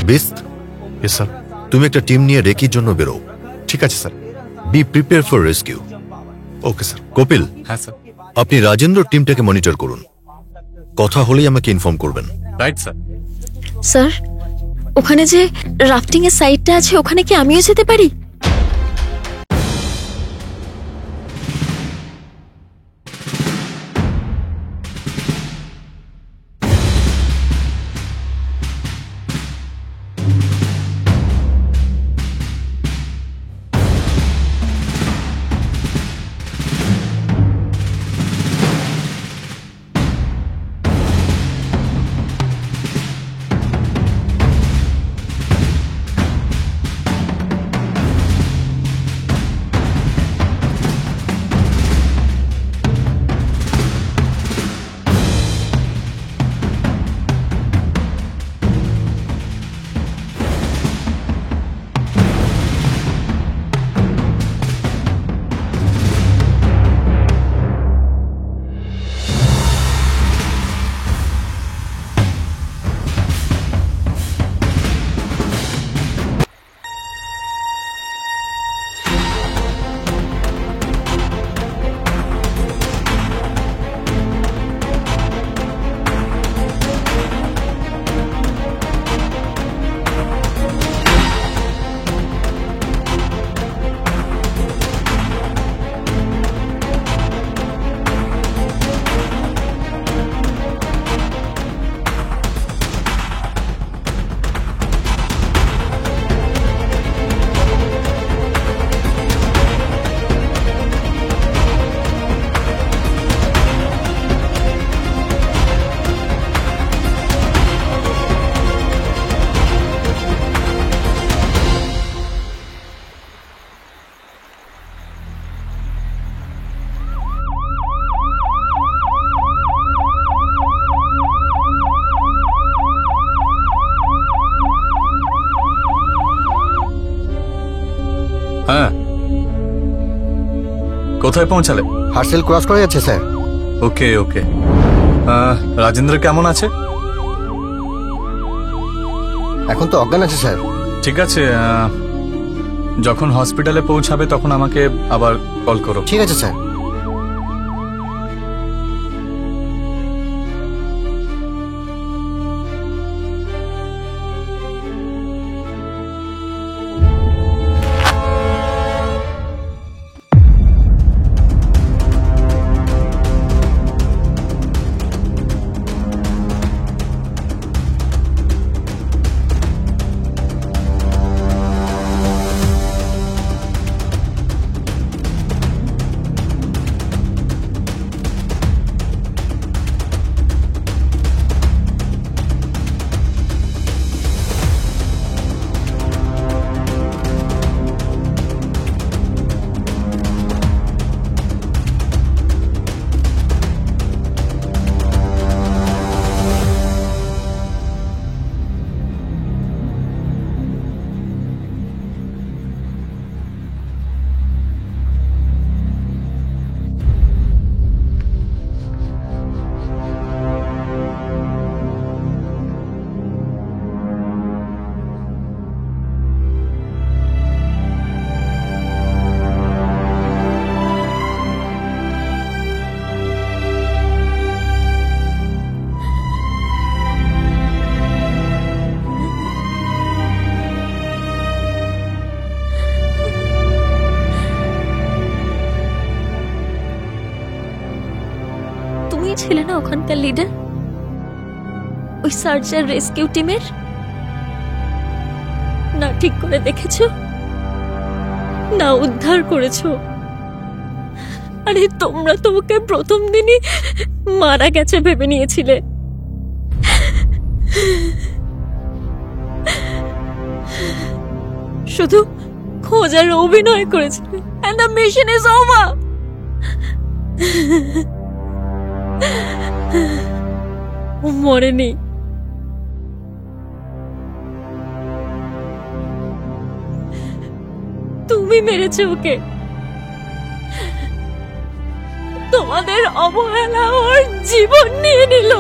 বেস্ট। Yes sir. তুমি একটা টিম নিয়ে রেকির জন্য বেরো। ঠিক আছে sir. B prepare for rescue. Okay sir. Kapil, হ্যাঁ স্যার। আপনি রাজেন্দ্র টিমটাকে মনিটর করুন, কথা হলেই আমাকে ইনফর্ম করবেন। Right sir. স্যার, ওখানে যে রাফটিং এর সাইটটা আছে ওখানে কি আমিও যেতে পারি? হ্যাঁ, কোথায় পৌঁছালে? হার্সেল ক্রস করে যাচ্ছে স্যার। ওকে ওকে। রাজেন্দ্র কেমন আছে? এখন তো অজ্ঞান আছে স্যার। ঠিক আছে, যখন হসপিটালে পৌঁছাবে তখন আমাকে আবার কল করো। ঠিক আছে স্যার। ছিলে না ওখানকার লিডার, ওই সার্চ আর রেস্কিউ টিমের? না ঠিক করে দেখেছো, না উদ্ধার করেছো। আরে তোমরা তো ওকে প্রথম দিনই মারা গেছে ভেবে নিয়েছিলে। শুধু খোঁজার অভিনয় করেছিলে। And the mission is over. ও মরেনি। তুমি মেরেছো ওকে। তোমাদের অবহেলা ওর জীবন নিয়ে নিল।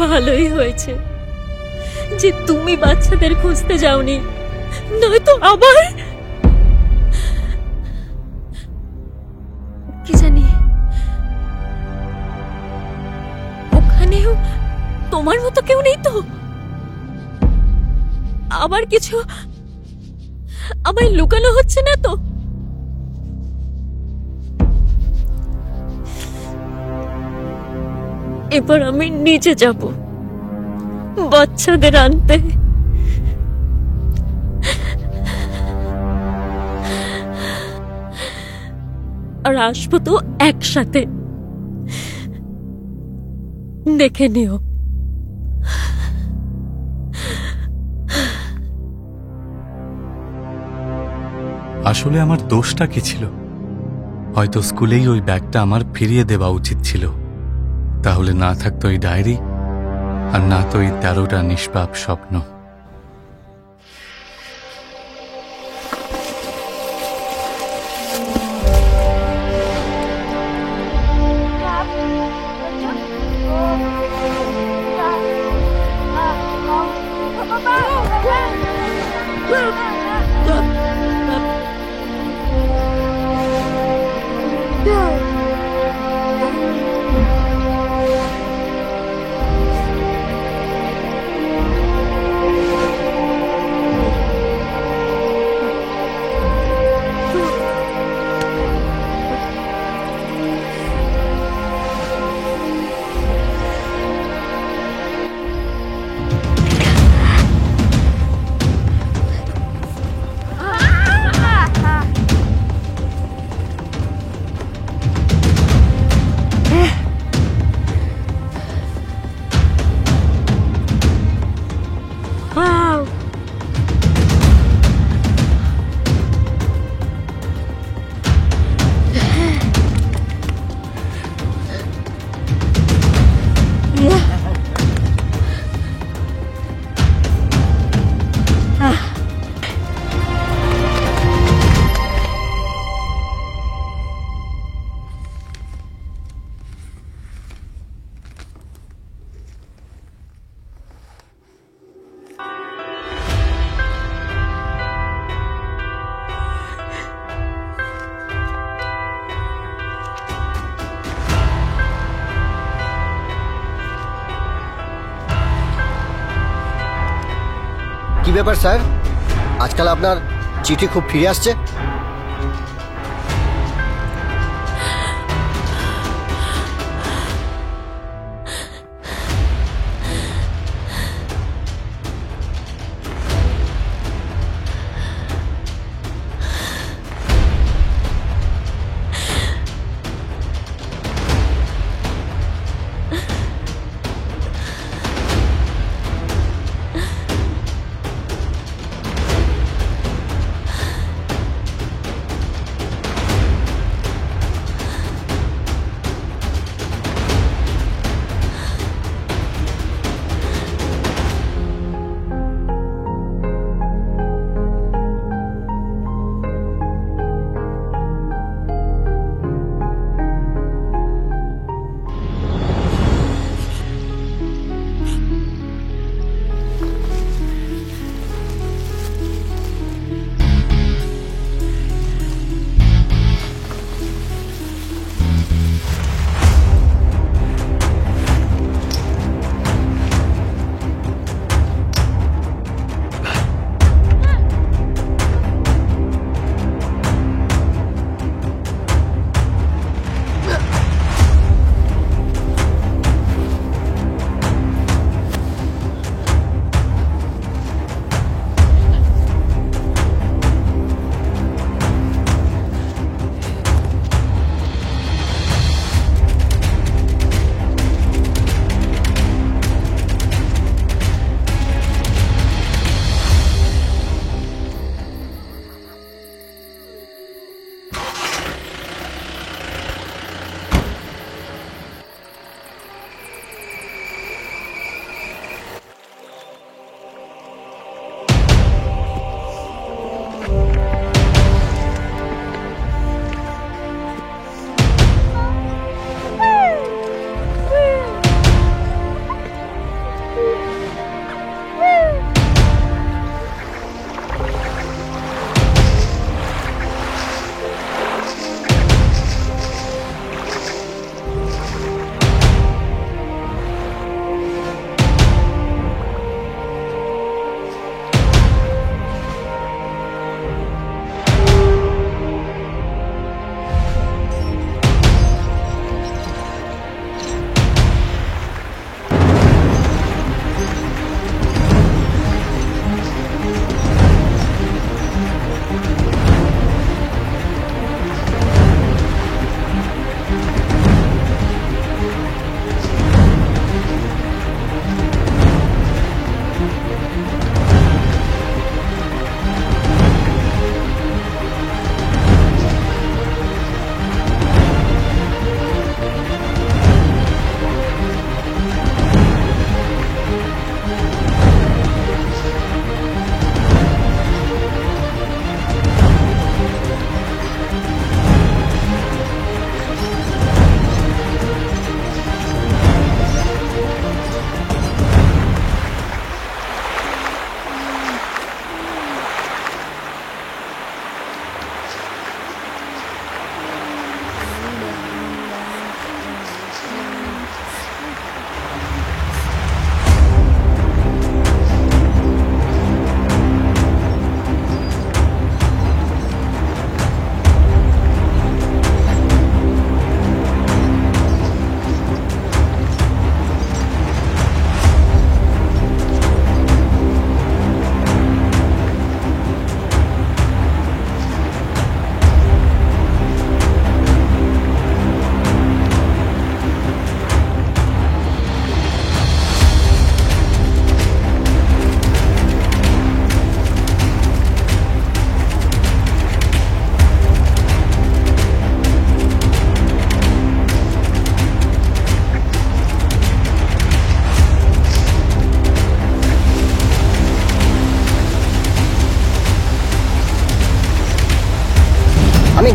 ভালোই হয়েছে যে তুমি বাচ্চাদের খুঁজতে যাওনি, নয়তো আবার কি জানি ওখানেও তোমার মতো কেউ নেই তো? আবার কিছু আমায় লুকানো হচ্ছে না তো? এবার আমি নিচে যাব বাচ্চাদের আনতে। আর আসবো তো একসাথে, দেখে নিও। আসলে আমার দোষটা কি ছিল? হয়তো স্কুলেই ওই ব্যাগটা আমার ফিরিয়ে দেওয়া উচিত ছিল। তাহলে না থাকতো এই ডায়েরি, আর না তো এই 13টা নিষ্পাপ স্বপ্ন। কি ব্যাপার স্যার, আজকাল আপনার চিঠি খুব ফিরে আসছে?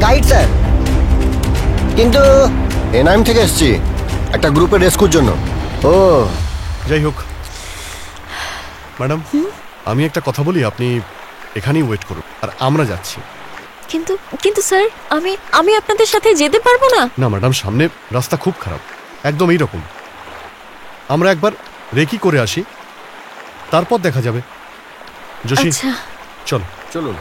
গাইড স্যার, কিন্তু এনআইএম থেকে এসেছি একটা গ্রুপের রেস্কিউর জন্য। ও যাই হোক ম্যাডাম, আমি একটা কথা বলি, আপনি এখানেই ওয়েট করুন আর আমরা যাচ্ছি। কিন্তু কিন্তু স্যার আমি আপনাদের সাথে যেতে পারবো না। না ম্যাডাম, সামনে রাস্তা খুব খারাপ, একদম এইরকম। আমরা একবার রেকি করে আসি, তারপর দেখা যাবে। যোশী চল চলুন।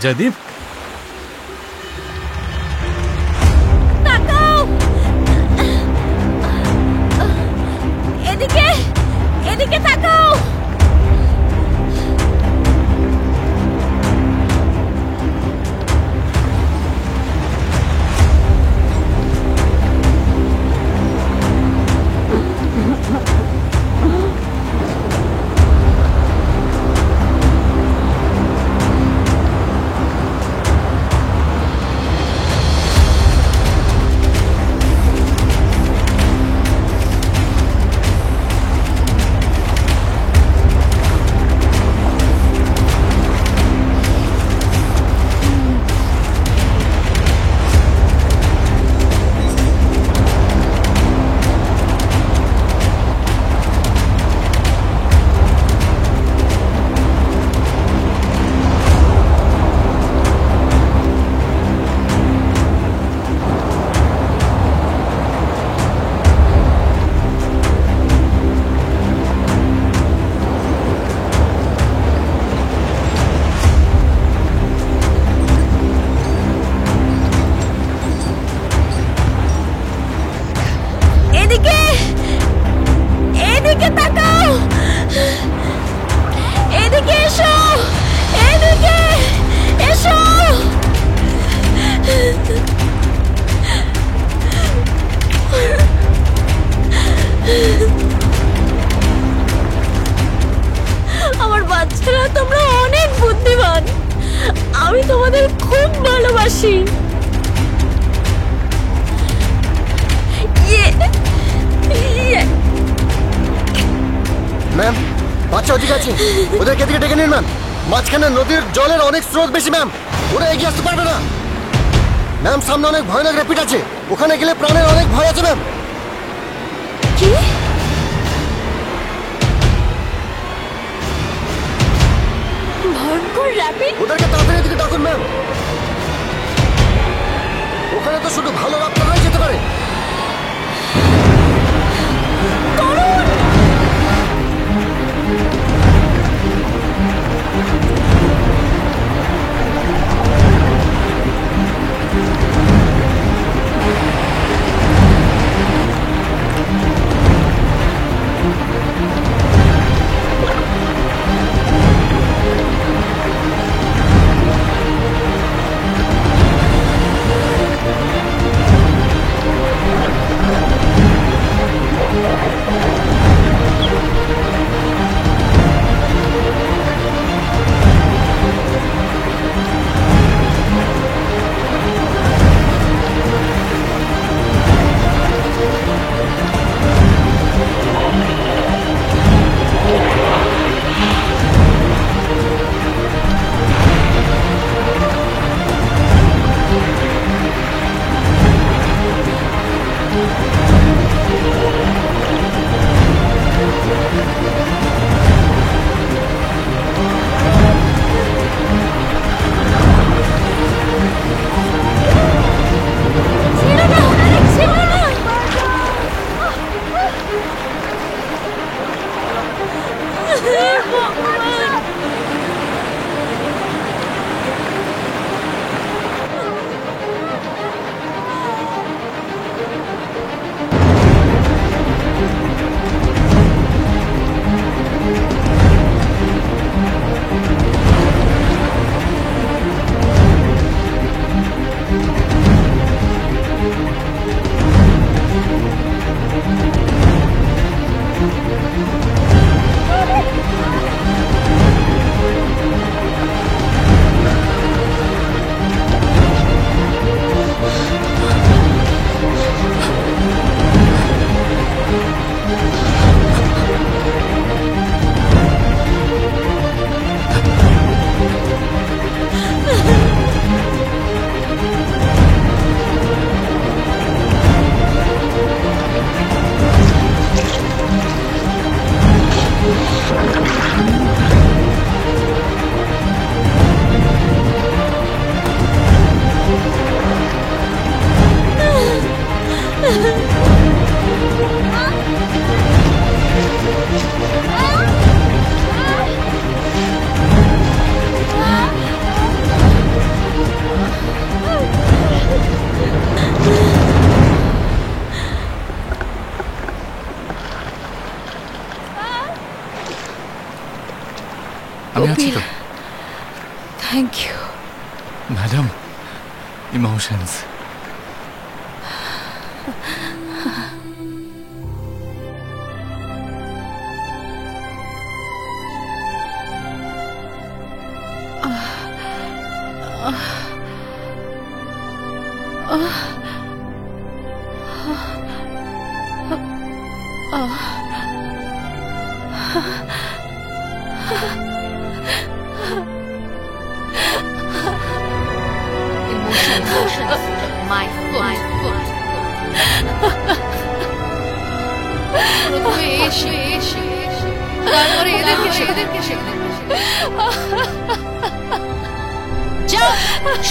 জয়দীপ, এদিকে এদিকে তাকাও। আমার বাচ্চারা, তোমরা অনেক বুদ্ধিমান। আমি তোমাদের খুব ভালোবাসি। ম্যাম, বাচ্চা ওদিকে আছে, ওদেরকে এদিকে ডেকে নিন ম্যাম। মাঝখানে নদীর জলের অনেক স্রোত বেশি ম্যাম, ওরা এগিয়ে আসতে পারবে না ম্যাম। সামনে অনেক ভয়ানক র্যাপিড আছে, ওখানে গেলে প্রাণের অনেক ভয় আছে ম্যাম। কি? ভয়ঙ্কর র্যাপিড? ওদেরকে তাড়াতাড়ি দিকে ডাকুন ম্যাম, ওখানে তো শুধু ভালো রাস্তায় যেতে পারে। আমি আছি তো। Thank you madam, emotions.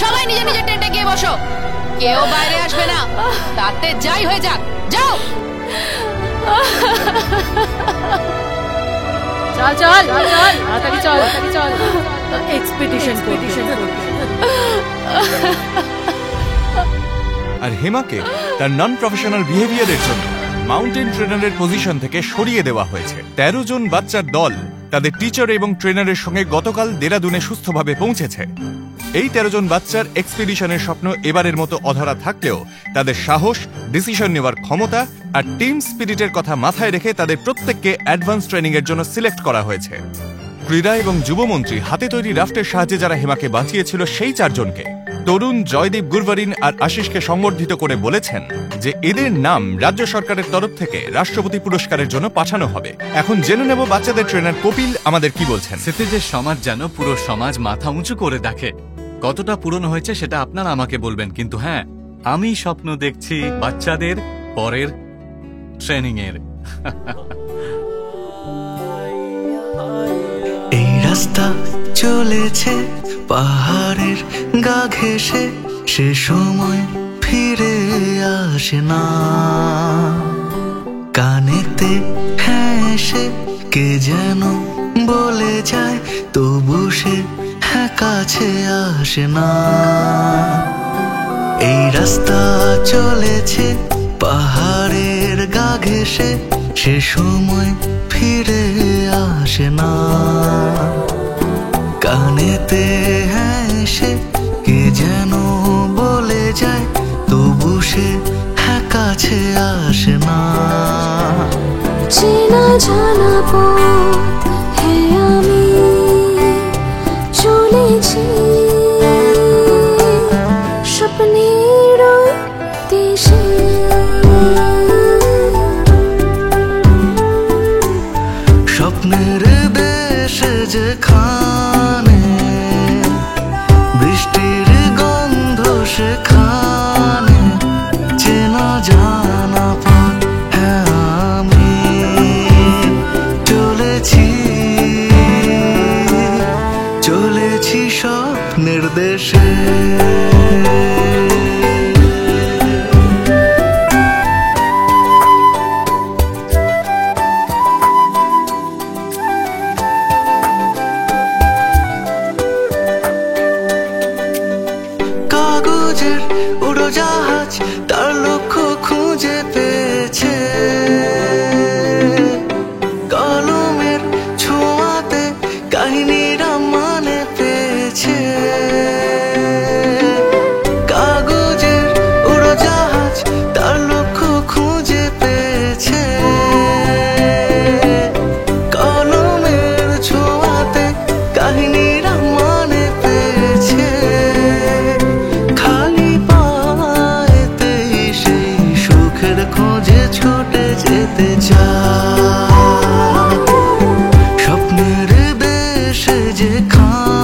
সবাই নিজে নিজে টেন্টে গিয়ে বসো, কেউ বাইরে আসবে না, তাতে যাই হয়ে যাক। যাও চল চল চল তাড়াতাড়ি চল, তাড়াতাড়ি চল। এক্সপেডিশন আর হেমাকে তার নন প্রফেশনাল বিহেভিয়ারের জন্য মাউন্টেন ট্রেনারের পজিশন থেকে সরিয়ে দেওয়া হয়েছে। 13 জন বাচ্চার দল তাদের টিচার এবং ট্রেনারের সঙ্গে গতকাল দেরাদুনে সুস্থভাবে পৌঁছেছে। এই 13 জন বাচ্চার এক্সপেডিশনের স্বপ্ন এবারের মতো অধরা থাকলেও তাদের সাহস, ডিসিশন নেওয়ার ক্ষমতা আর টিম স্পিরিটের কথা মাথায় রেখে তাদের প্রত্যেককে অ্যাডভান্স ট্রেনিং এর জন্য সিলেক্ট করা হয়েছে। ক্রীড়া এবং যুবমন্ত্রী হাতে তৈরি রাফটের সাহায্যে যারা হেমাকে বাঁচিয়েছিল সেই 4 জনকে তরুণ, জয়দীপ, গুরবারিন আর আশিসকে সংবর্ধিত করে বলেছেন, যে এদের নাম রাজ্য সরকারের তরফ থেকে রাষ্ট্রপতি পুরস্কারের জন্য পাঠানো হবে। এখন জেনে নেব বাচ্চাদের ট্রেনার কপিল আমাদের কি বলছেন। ক্ষিতিজের সমাজ যেন পুরো সমাজ মাথা উঁচু করে দেখে। কতটা পূরণ হয়েছে সেটা আপনারা আমাকে বলবেন, কিন্তু হ্যাঁ, আমি স্বপ্ন দেখছি বাচ্চাদের পরের ট্রেনিং এর। এই রাস্তা চলেছে পাহাড়ের গা ঘেঁষে, সে সময় ফিরে আসে না। কানেতে হেসে কে যেন বলে যায়, তবু সে হ্যাঁ কাছে আসে না। এই রাস্তা চলেছে পাহাড়ের গা ঘেঁষে, সে সময় ফিরে আসে না। কানেতে হেসে কে যেন বলে যায়, তবু সে হ্যাঁ কাছে আসে না। চেনা জানা পথ হ্যাঁ আমি চলেছি স্বপ্নের ওই দেশে। স্বপ্নের দেশে যেখানে বৃষ্টির গন্ধ, সেখানে চেনা জানা পথ হ্যাঁ আমি চলেছি চলেছি স্বপ্নের দেশে। কাগজের উড়োজাহাজ তার লক্ষ্য খুঁজে পেয়েছে, কলমের ছোঁয়াতে কাহিনীরা মানে পেয়েছে। কাগজের উড়োজাহাজ তার লক্ষ্য খুঁজে পেয়েছে, কলমের ছোঁয়াতে কাহিনীরা মানে পেয়েছে। খালি পায়েতেই সেই সুখের খোঁজে ছুটে যেতে চায়। স্বপ্নের দেশে যেখানে